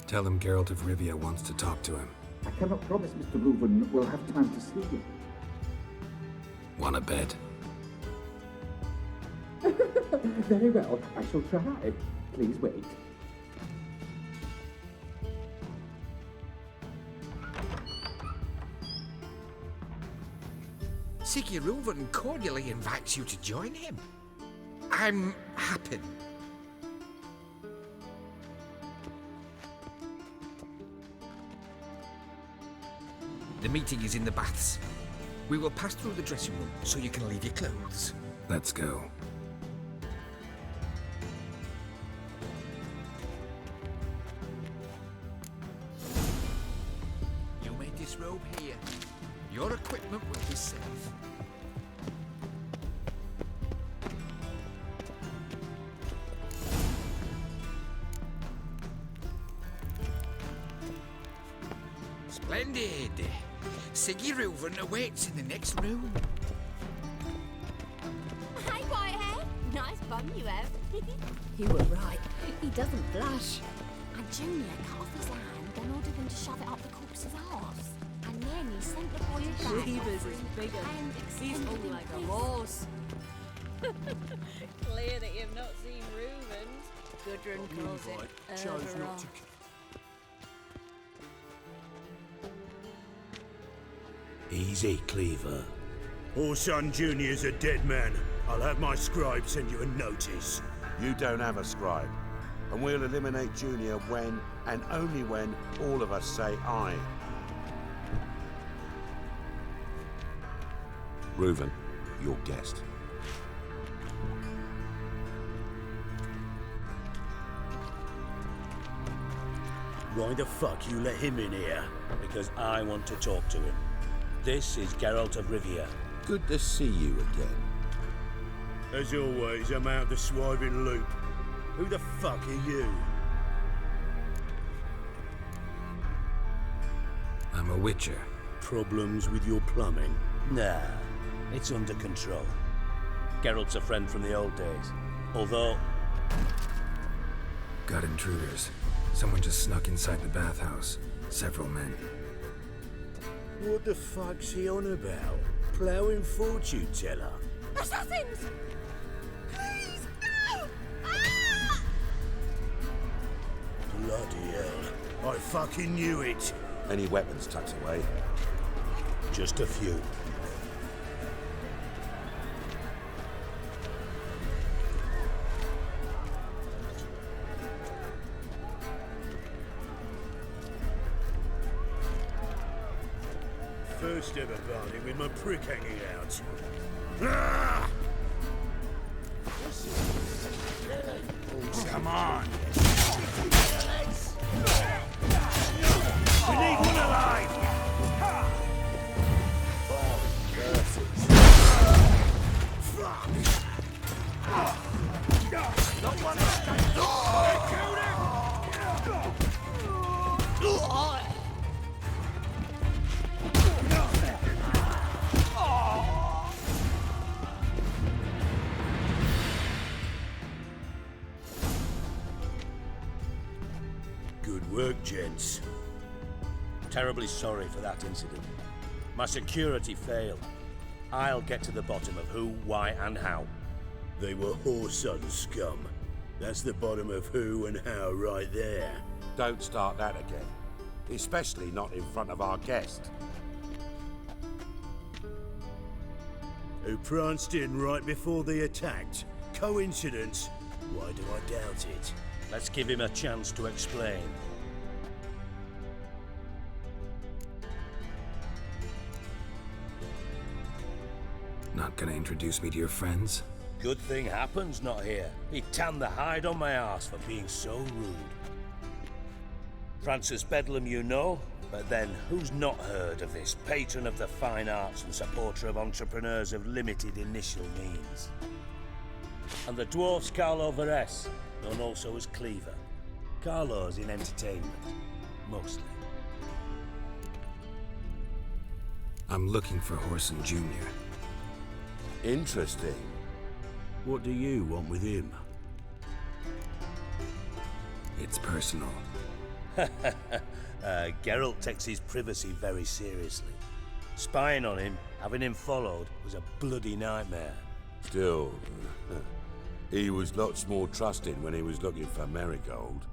Tell him Geralt of Rivia wants to talk to him. I cannot promise Mr. Reuven will have time to see you. Want a bed? Very well, I shall try. Please wait. Siggy Reuven cordially invites you to join him. I'm happy. The meeting is in the baths. We will pass through the dressing room so you can leave your clothes. Let's go. You may disrobe here. Your equipment will be safe. Splendid. Siggy Reuven awaits in the next room. Hey, Whitehead. Nice bum you have. You were right. He doesn't blush. And Junior cut off his hand and ordered him to shove it up the corpse's arse. And then he sent the boy back. Jeebus is bigger. He's all like a horse. Clear that you've not seen Reuven's. Gudrun calls it Chose not to. Easy, Cleaver. Orson Jr.'s a dead man. I'll have my scribe send you a notice. You don't have a scribe. And we'll eliminate Junior when, and only when, all of us say aye. Reuven, your guest. Why the fuck you let him in here? Because I want to talk to him. This is Geralt of Rivia. Good to see you again. As always, I'm out the swiving loop. Who the fuck are you? I'm a witcher. Problems with your plumbing? Nah, it's under control. Geralt's a friend from the old days. Although... Got intruders. Someone just snuck inside the bathhouse. Several men. What the fuck's he on about? Ploughing fortune teller? Assassins! Please, no! Ah! Bloody hell. I fucking knew it. Any weapons tucked away? Just a few. First ever party with my prick hanging out. Ah! Oh, come on! We need one alive! Not one escaped! Good work, gents. Terribly sorry for that incident. My security failed. I'll get to the bottom of who, why, and how. They were whoreson scum. That's the bottom of who and how right there. Don't start that again. Especially not in front of our guest. Who pranced in right before they attacked? Coincidence? Why do I doubt it? Let's give him a chance to explain. Not gonna introduce me to your friends? Good thing Happen's not here. He tanned the hide on my arse for being so rude. Francis Bedlam you know, but then who's not heard of this patron of the fine arts and supporter of entrepreneurs of limited initial means? And the dwarf's Carlo Veres, known also as Cleaver. Carlo's in entertainment, mostly. I'm looking for Whoreson Jr. Interesting. What do you want with him? It's personal. Geralt takes his privacy very seriously. Spying on him, having him followed, was a bloody nightmare. Still, he was lots more trusting when he was looking for Marigold.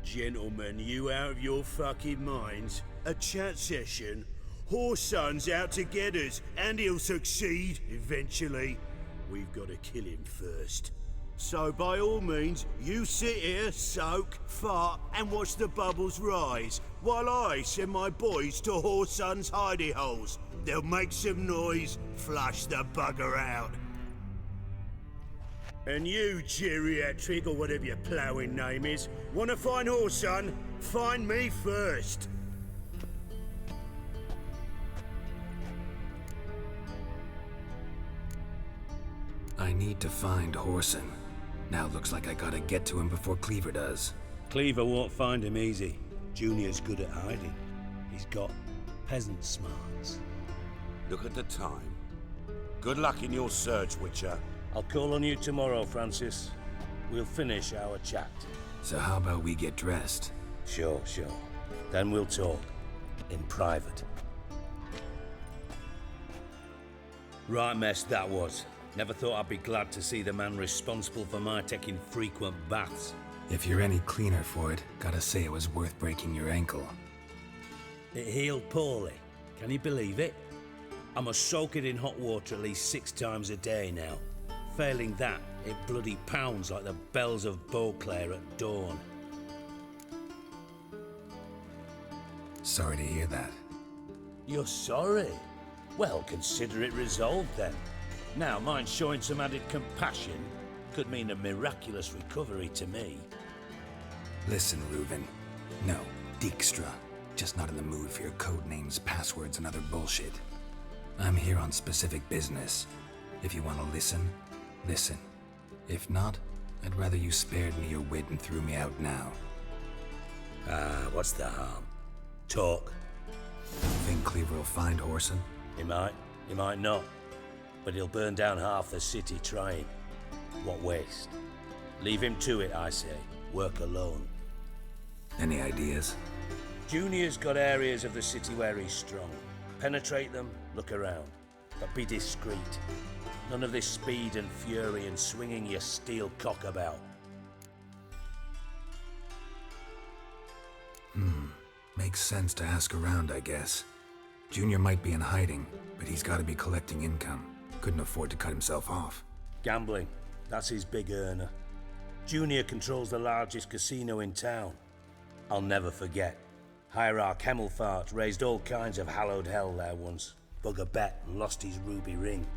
Gentlemen, you out of your fucking minds? A chat session? Whoreson's out to get us, and he'll succeed, eventually. We've got to kill him first. So by all means, you sit here, soak, fart, and watch the bubbles rise, while I send my boys to Whoreson's hidey holes. They'll make some noise, flush the bugger out. And you, geriatric, or whatever your ploughing name is, want to find Whoreson? Find me first. I need to find Whoreson. Now looks like I gotta get to him before Cleaver does. Cleaver won't find him easy. Junior's good at hiding. He's got peasant smarts. Look at the time. Good luck in your search, Witcher. I'll call on you tomorrow, Francis. We'll finish our chat. So how about we get dressed? Sure. Then we'll talk. In private. Right mess that was. Never thought I'd be glad to see the man responsible for my taking frequent baths. If you're any cleaner for it, gotta say it was worth breaking your ankle. It healed poorly. Can you believe it? I must soak it in hot water at least 6 times a day now. Failing that, it bloody pounds like the bells of Beauclair at dawn. Sorry to hear that. You're sorry? Well, consider it resolved then. Now, mind showing some added compassion could mean a miraculous recovery to me. Listen, Reuven. No, Dijkstra. Just not in the mood for your code names, passwords, and other bullshit. I'm here on specific business. If you want to listen, listen. If not, I'd rather you spared me your wit and threw me out now. What's the harm? Talk. Think Cleaver will find Whoreson? He might not. But he'll burn down half the city trying. What waste. Leave him to it, I say. Work alone. Any ideas? Junior's got areas of the city where he's strong. Penetrate them, look around. But be discreet. None of this speed and fury and swinging your steel cock about. Makes sense to ask around, I guess. Junior might be in hiding, but he's gotta be collecting income. Couldn't afford to cut himself off. Gambling. That's his big earner. Junior controls the largest casino in town. I'll never forget. Hierarch Hemmelfart raised all kinds of hallowed hell there once. Bug a bet and lost his ruby ring.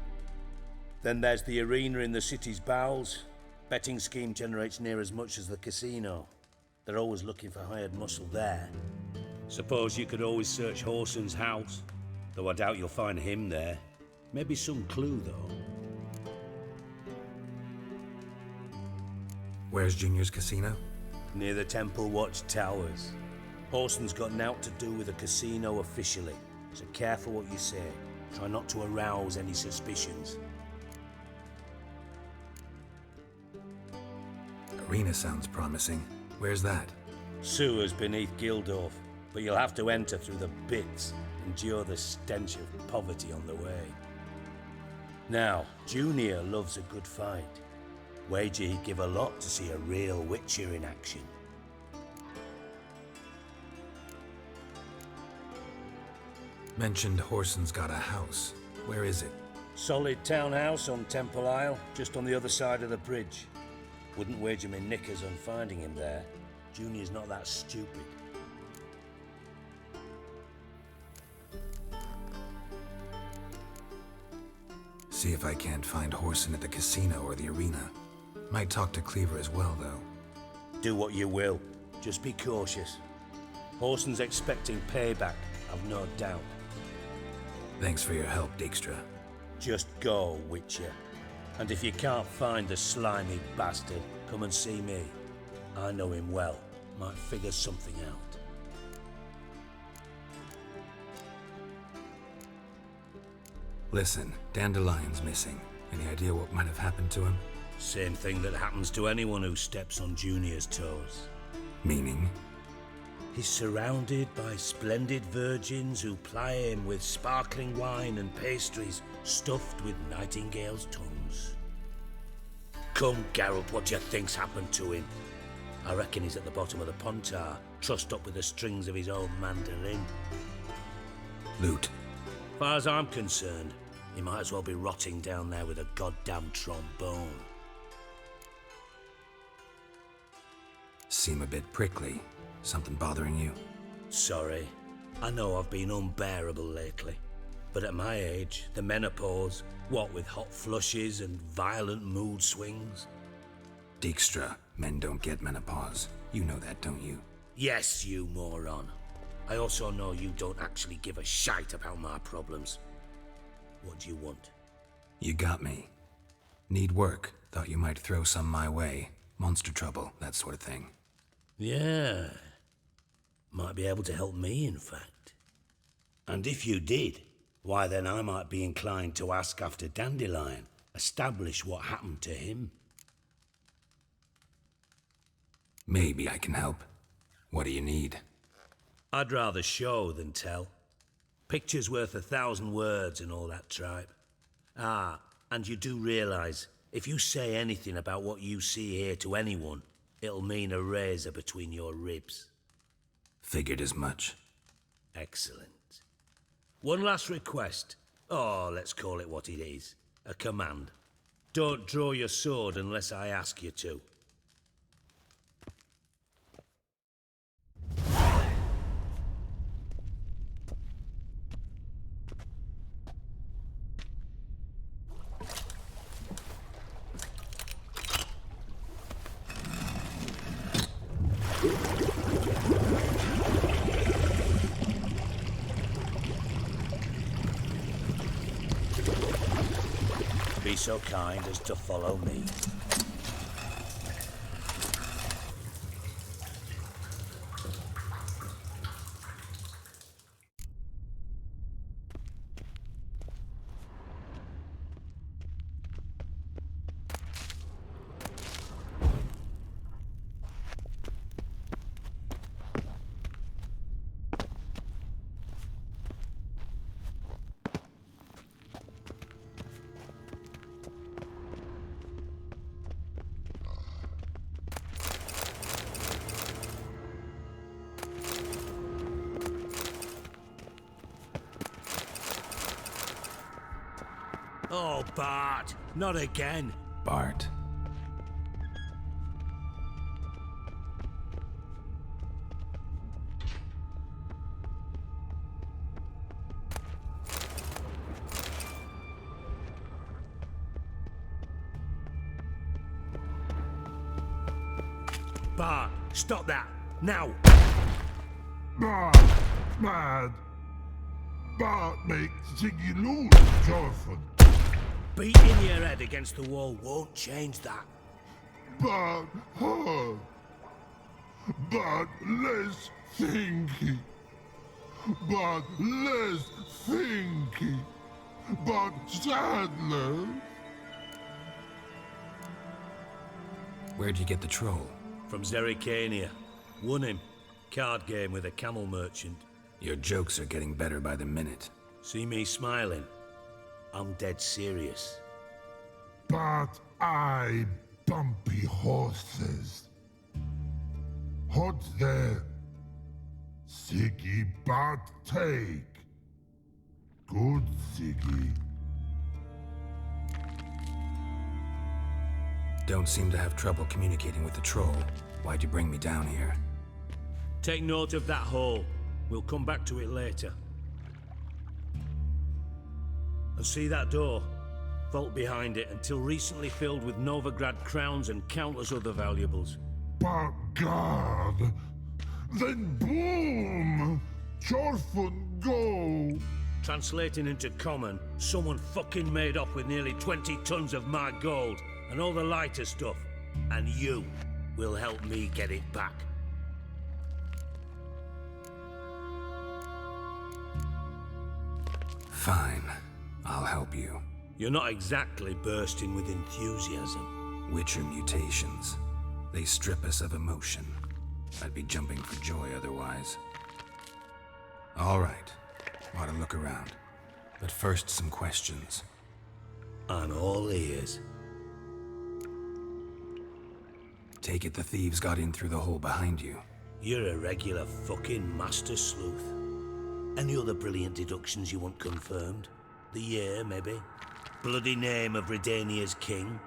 Then there's the arena in the city's bowels. Betting scheme generates near as much as the casino. They're always looking for hired muscle there. Suppose you could always search Whoreson's house. Though I doubt you'll find him there. Maybe some clue, though. Where's Junior's casino? Near the Temple Watch Towers. Whoreson's got naught to do with the casino officially, so careful what you say. Try not to arouse any suspicions. Arena sounds promising. Where's that? Sewers beneath Gildorf, but you'll have to enter through the bits, endure the stench of poverty on the way. Now, Junior loves a good fight. Wager he'd give a lot to see a real Witcher in action. Mentioned Horson's got a house. Where is it? Solid townhouse on Temple Isle, just on the other side of the bridge. Wouldn't wager me knickers on finding him there. Junior's not that stupid. See if I can't find Horson at the casino or the arena. Might talk to Cleaver as well, though. Do what you will. Just be cautious. Horson's expecting payback, I've no doubt. Thanks for your help, Dijkstra. Just go, Witcher. And if you can't find the slimy bastard, come and see me. I know him well. Might figure something out. Listen, Dandelion's missing. Any idea what might have happened to him? Same thing that happens to anyone who steps on Junior's toes. Meaning? He's surrounded by splendid virgins who ply him with sparkling wine and pastries stuffed with nightingales' tongues. Come, Geralt, what do you think's happened to him? I reckon he's at the bottom of the Pontar, trussed up with the strings of his own mandolin. Loot. Far as I'm concerned, he might as well be rotting down there with a goddamn trombone. Seem a bit prickly. Something bothering you? Sorry. I know I've been unbearable lately. But at my age, the menopause, what with hot flushes and violent mood swings? Dijkstra, men don't get menopause. You know that, don't you? Yes, you moron. I also know you don't actually give a shite about my problems. What do you want? You got me. Need work. Thought you might throw some my way. Monster trouble, that sort of thing. Yeah. Might be able to help me, in fact. And if you did, why then I might be inclined to ask after Dandelion, establish what happened to him. Maybe I can help. What do you need? I'd rather show than tell. Picture's worth 1,000 words and all that tripe. Ah, and you do realise, if you say anything about what you see here to anyone, it'll mean a razor between your ribs. Figured as much. Excellent. One last request. Oh, let's call it what it is. A command. Don't draw your sword unless I ask you to. Be so kind as to follow me. Oh, Bart, not again. Bart. Bart, stop that, now! Bart, mad. Bart makes Ziggy lose, Jonathan. Beating your head against the wall won't change that. But hard. But less thinky. But less thinky. But sadler. Where'd you get the troll? From Zerrikania. Won him. Card game with a camel merchant. Your jokes are getting better by the minute. See me smiling? I'm dead serious. But I bumpy horses. Hot there. Siggy but take. good, Ziggy. Don't seem to have trouble communicating with the troll. Why'd you bring me down here? Take note of that hole. We'll come back to it later. And see that door? Vault behind it, until recently filled with Novigrad crowns and countless other valuables. But God, then boom! Chorfun go! Translating into common, someone fucking made off with nearly 20 tons of my gold and all the lighter stuff. And you will help me get it back. Fine. I'll help you. You're not exactly bursting with enthusiasm. Witcher mutations. They strip us of emotion. I'd be jumping for joy otherwise. All right. Ought to look around. But first, some questions. I'm all ears. Take it the thieves got in through the hole behind you. You're a regular fucking master sleuth. Any other brilliant deductions you want confirmed? The year, maybe? Bloody name of Redania's king?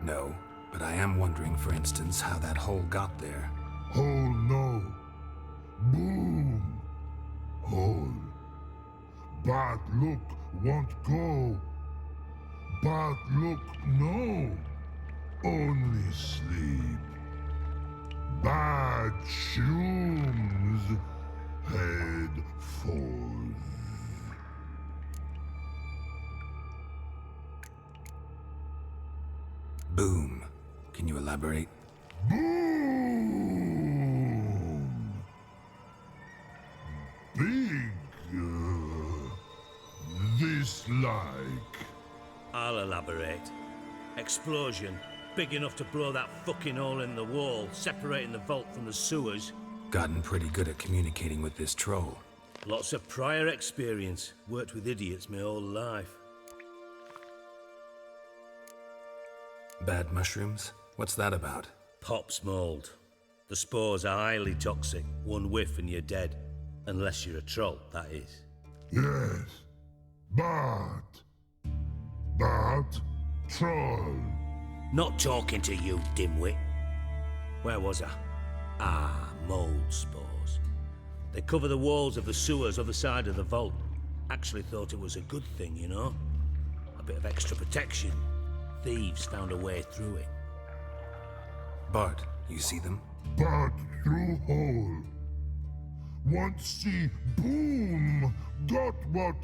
No, but I am wondering, for instance, how that hole got there. Hole no. Boom. Hole. Bad look won't go. Bad look no. Only sleep. Bad shrooms. Head falls. Boom. Can you elaborate? Boom! Big. This like. I'll elaborate. Explosion. Big enough to blow that fucking hole in the wall, separating the vault from the sewers. Gotten pretty good at communicating with this troll. Lots of prior experience. Worked with idiots my whole life. Bad mushrooms? What's that about? Pop's mold. The spores are highly toxic. One whiff and you're dead. Unless you're a troll, that is. Yes. Bad. Bad troll. Not talking to you, dimwit. Where was I? Ah, mold spores. They cover the walls of the sewers other side of the vault. Actually thought it was a good thing, you know? A bit of extra protection. Thieves found a way through it. Bart, you see them? Bad through hole. Want see boom. Got what?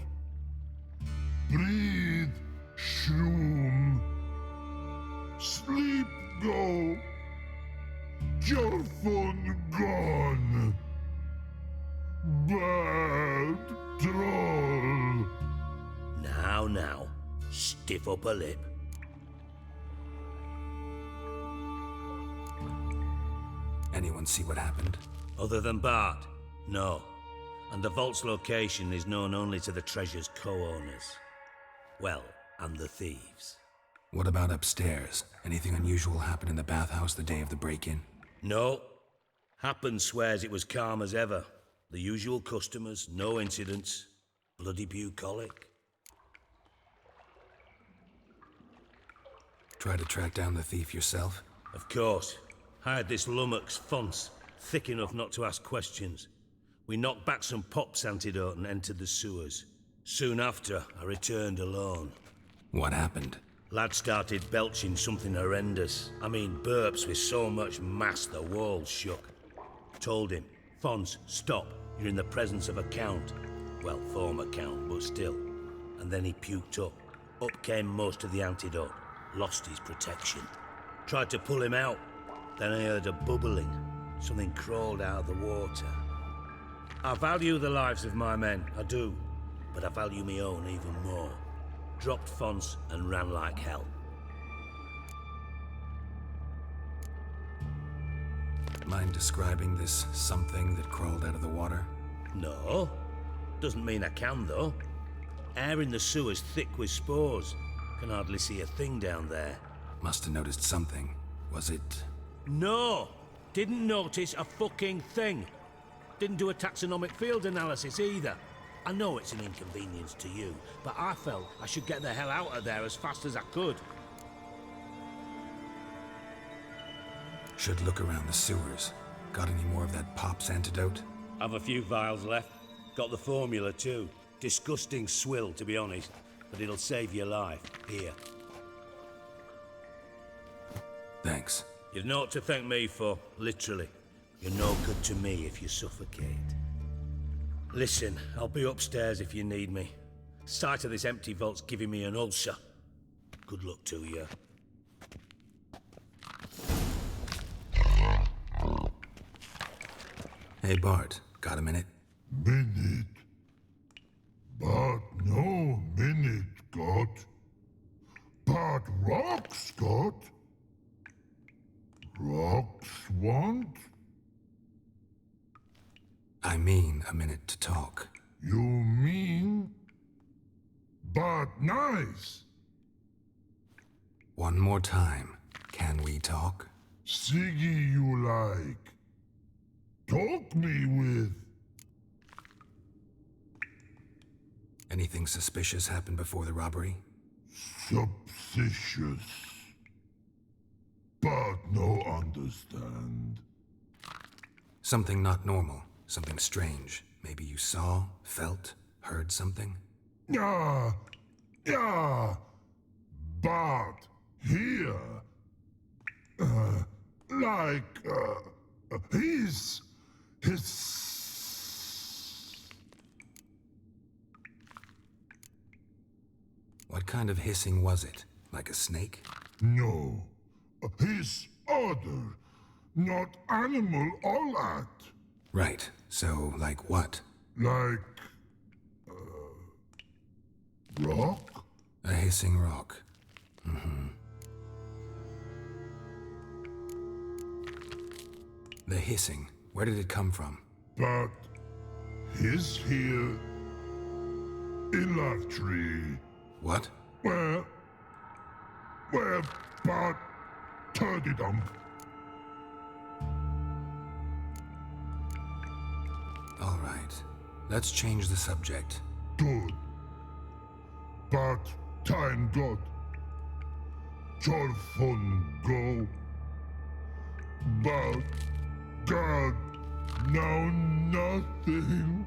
Breathe. Shroom. Sleep go. Your phone gone. Bad troll. Now, stiff upper lip. Anyone see what happened? Other than Bart? No. And the vault's location is known only to the treasure's co-owners. Well, and the thieves. What about upstairs? Anything unusual happen in the bathhouse the day of the break-in? No. Happen swears it was calm as ever. The usual customers, no incidents. Bloody bucolic. Try to track down the thief yourself? Of course. Hired this lummox, Fons, thick enough not to ask questions. We knocked back some Pop's antidote and entered the sewers. Soon after, I returned alone. What happened? Lad started belching something horrendous. I mean, burps with so much mass the walls shook. Told him, Fons, stop. You're in the presence of a count. Well, former count, but still. And then he puked up. Up came most of the antidote. Lost his protection. Tried to pull him out. Then I heard a bubbling. Something crawled out of the water. I value the lives of my men, I do. But I value my own even more. Dropped Fons and ran like hell. Mind describing this something that crawled out of the water? No. Doesn't mean I can, though. Air in the sewer's thick with spores. Can hardly see a thing down there. Must have noticed something. Was it... No! Didn't notice a fucking thing. Didn't do a taxonomic field analysis either. I know it's an inconvenience to you, but I felt I should get the hell out of there as fast as I could. Should look around the sewers. Got any more of that Pop's antidote? I've a few vials left. Got the formula too. Disgusting swill, to be honest, but it'll save your life. Here. Thanks. You've naught to thank me for, literally. You're no good to me if you suffocate. Listen, I'll be upstairs if you need me. Sight of this empty vault's giving me an ulcer. Good luck to you. Hey, Bart. Got a minute? Minute. But no minute, got. But rocks, got. Rocks want? I mean a minute to talk. You mean? But nice. One more time. Can we talk? Siggy you like. Talk me with. Anything suspicious happened before the robbery? Suspicious. But no understand. Something not normal. Something strange. Maybe you saw, felt, heard something? Yeah. But here. His. What kind of hissing was it? Like a snake? No. His other. Not animal all that. Right. So, like what? Like. Rock? A hissing rock. Mm-hmm. The hissing. Where did it come from? But. His here. In that tree. What? Where, but, turdy dump. All right. Let's change the subject. Good. But, time got. Your fun go. But, God, now nothing.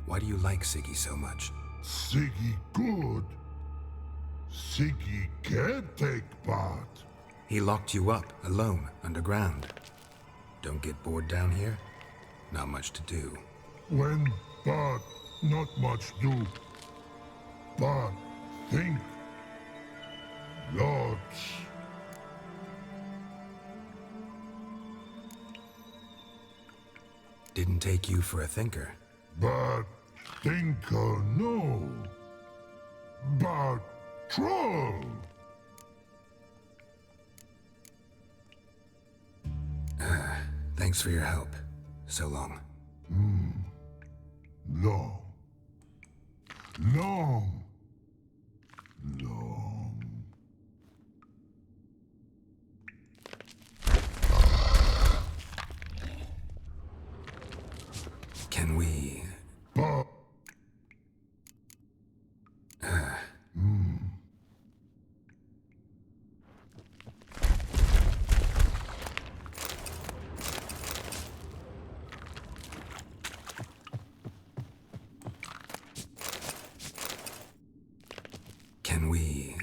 Why do you like Siggy so much? Siggy good. Siggy can't take part. He locked you up, alone, underground. Don't get bored down here? Not much to do. When, but, not much do. But, think. Lots. Didn't take you for a thinker. But, thinker, no. But, troll. Thanks for your help. So long. Long. Long. Can we... But... Can we...